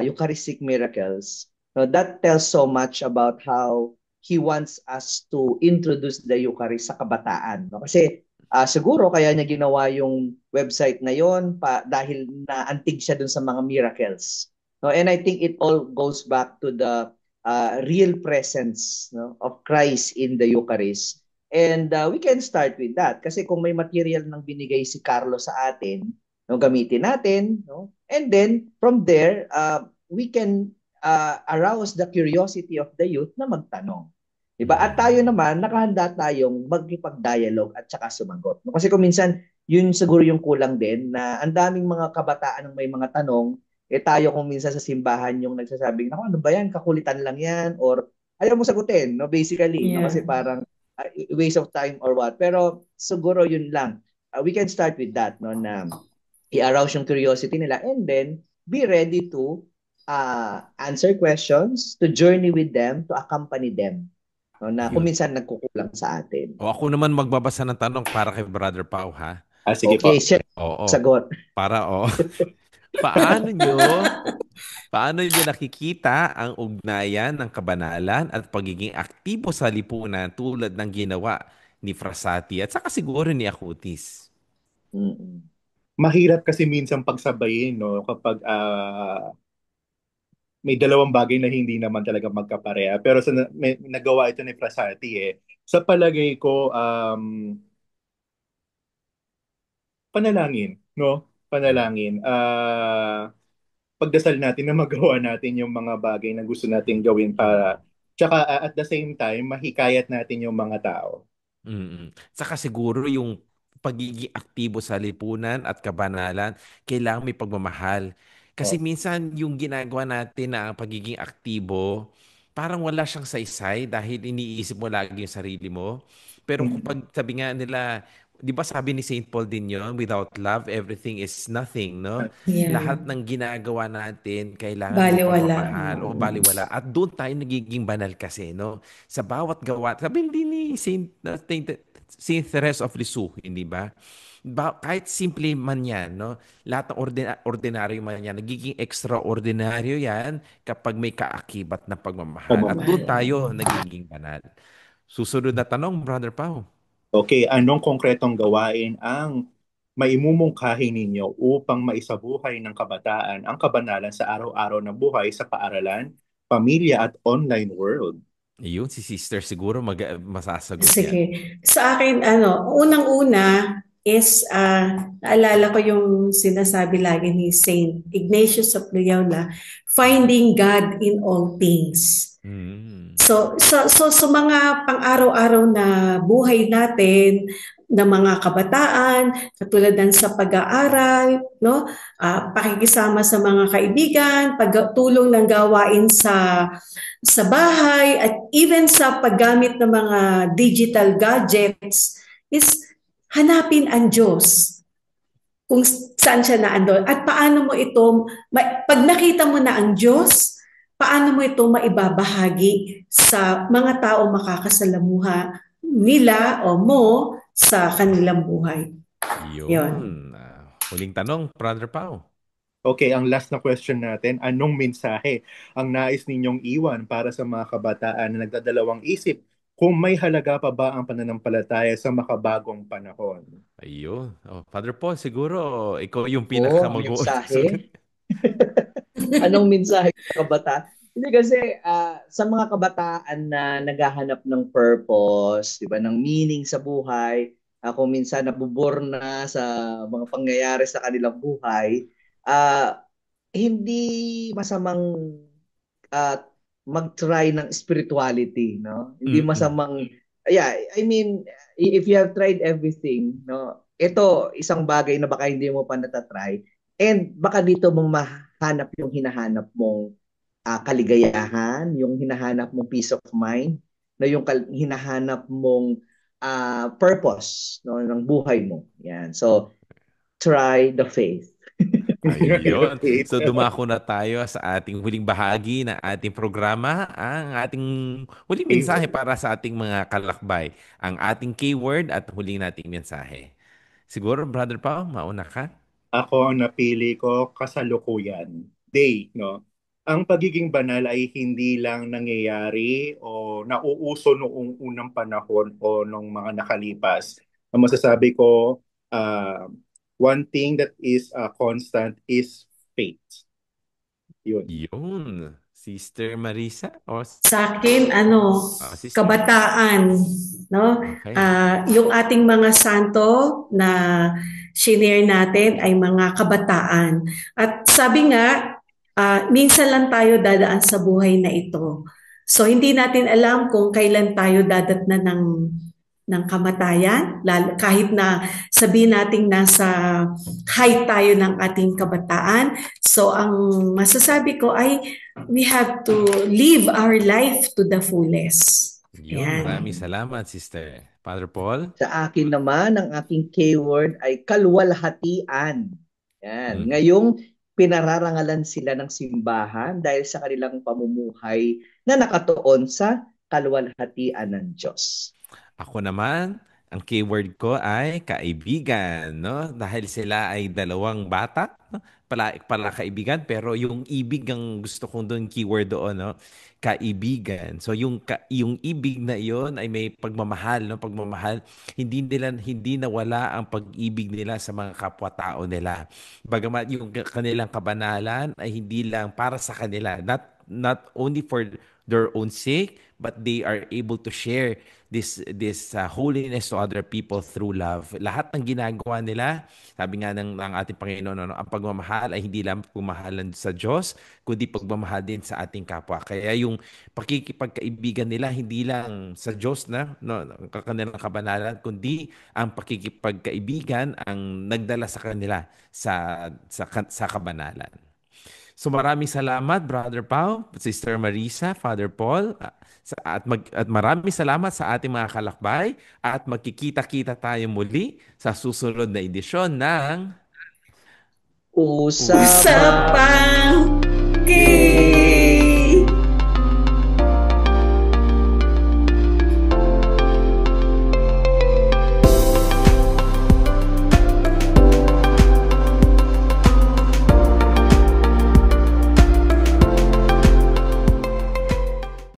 Eucharistic miracles, no, that tells so much about how he wants us to introduce the Eucharist sa kabataan. No? Kasi siguro kaya niya ginawa yung website na yon dahil naantig siya dun sa mga miracles. No? And I think it all goes back to the real presence, no, of Christ in the Eucharist. And we can start with that. Kasi kung may material nang binigay si Carlo sa atin, no, gamitin natin. No? And then, from there, we can arouse the curiosity of the youth na magtanong. Diba? At tayo naman, nakahanda tayong magkipag-dialogue at saka sumagot. No? Kasi kung minsan, yun siguro yung kulang din na ang daming mga kabataan ng may mga tanong, tayo kung minsan sa simbahan yung nagsasabing, naku, ano ba yan? Kakulitan lang yan? Or ayaw mo sagutin, no? Basically, no? Yeah. Kasi parang waste of time or what. Pero siguro yun lang. We can start with that, no? Na i-arouse yung curiosity nila and then be ready to answer questions, to journey with them, to accompany them. No, na kung Yun. minsan nagkukulang sa atin. O ako naman magbabasa ng tanong para kay Brother Pao, ha? Sige Okay, po. siya Oo. sagot. Para, paano nyo nakikita ang ugnayan ng kabanalan at pagiging aktibo sa lipunan tulad ng ginawa ni Frassati at saka siguro ni Acutis? Mm-mm. Mahirap kasi minsan pagsabayin, no? Kapag may dalawang bagay na hindi naman talaga magkapareha. Pero may nagawa ito ni Frassati Sa palagay ko, panalangin, no? Panalangin. Pagdasal natin na magawa natin yung mga bagay na gusto natin gawin para tsaka at the same time, mahikayat natin yung mga tao. Saka siguro yung pagiging aktibo sa lipunan at kabanalan, kailangan may pagmamahal. Kasi minsan yung ginagawa natin na ang pagiging aktibo, parang wala siyang saysay dahil iniisip mo lagi yung sarili mo. Pero kapag sabi nga nila, di ba sabi ni Saint Paul din yun, without love, everything is nothing, no? Yeah. Lahat ng ginagawa natin, kailangan may Baliwala. pagmamahal o baliwala. At doon tayo nagiging banal kasi, no? Sa bawat gawa, sabi din ni Saint Therese of Lisieux, hindi ba? Kahit simple man yan, no? Lahat ng ordinaryo man yan, nagiging extraordinaryo yan kapag may kaakibat na pagmamahal. At doon tayo nagiging banal. Susunod na tanong, Brother Pao. Okay, anong konkretong gawain ang maimumungkahi ninyo upang maisabuhay ng kabataan ang kabanalan sa araw-araw na buhay sa paaralan, pamilya at online world? Ayun, si Sister siguro masasagot yan. Sige. Sa akin, unang-una is, naalala ko yung sinasabi lagi ni Saint Ignatius of Loyola, finding God in all things. So mga pang-araw-araw na buhay natin, ng mga kabataan, katulad ng sa pag-aaral, no? Pakikisama sa mga kaibigan, pagtulong ng gawain sa bahay, at even sa paggamit ng mga digital gadgets, is hanapin ang Diyos kung saan siya naandun. At paano mo ito, pag nakita mo na ang Diyos, paano mo ito maibabahagi sa mga tao makakasalamuha nila o mo sa kanilang buhay. Yun. Huling tanong, Brother Pao. Okay, ang last na question natin, anong mensahe ang nais ninyong iwan para sa mga kabataan na nagdadalawang isip kung may halaga pa ba ang pananampalataya sa makabagong panahon? Ayun. Father Paul, siguro ikaw yung pinaka-mag-uusap. Mensahe? Anong mensahe sa kabataan? Hindi kasi sa mga kabataan na naghahanap ng purpose, 'di ba, ng meaning sa buhay, kung minsan nabubor na sa mga pangyayari sa kanilang buhay, hindi masamang mag-try ng spirituality, no? Hindi masamang I mean, if you have tried everything, no? Ito isang bagay na baka hindi mo pa natatry, and baka dito mo mahanap yung hinahanap mong kaligayahan, yung hinahanap mong peace of mind, na yung hinahanap mong purpose, no, ng buhay mo. Yan. So, try the faith. Ayun. So, dumako na tayo sa ating huling bahagi ng ating programa, ang ating huling mensahe para sa ating mga kalakbay. Ang ating keyword at huling nating mensahe. Siguro, Brother Pao, mauna ka? Ako, napili ko kasalukuyan. Day, no? Ang pagiging banal ay hindi lang nangyayari o nauuso noong unang panahon o nung mga nakalipas. Ang masasabi ko, one thing that is constant is faith. Yun. Sister Marisa? Sa akin, kabataan. No? Okay. Yung ating mga santo na shinare natin ay mga kabataan. At sabi nga, minsan lang tayo dadaan sa buhay na ito. So hindi natin alam kung kailan tayo dadatnan ng kamatayan, lalo, kahit na sabihin natin nasa height tayo ng ating kabataan. So ang masasabi ko ay we have to live our life to the fullest. Yun, maraming salamat, Sister. Father Paul? Sa akin naman, ang aking keyword ay kalwalhatian. Yan. Ngayong pinararangalan sila ng simbahan dahil sa kanilang pamumuhay na nakatuon sa kalwalhatian ng Diyos. Ako naman, ang keyword ko ay kaibigan, no? Dahil sila ay dalawang bata, no? Pala kaibigan, pero yung ibig ang gusto kong doon, keyword doon, no? Kaibigan. So yung ibig na iyon ay may pagmamahal, no? Pagmamahal, hindi nawala ang pag-ibig nila sa mga kapwa-tao nila. Bagamat yung kanilang kabanalan ay hindi lang para sa kanila, not only for their own sake, but they are able to share this holiness to other people through love. Lahat ng ginagawa nila, sabi nga ng ating Panginoon, ang pagmamahal ay hindi lang pagmamahalan sa Diyos, kundi pagmamahal din sa ating kapwa. Kaya yung pakikipagkaibigan nila hindi lang sa Diyos na, no, kanilang kabanalan, kundi ang pakikipagkaibigan ang nagdala sa kanila sa kabanalan. So maraming salamat, Brother Pao, Sister Marisa, Father Paul, at maraming salamat sa ating mga kalakbay at magkikita-kita tayo muli sa susunod na edisyon ng Usapang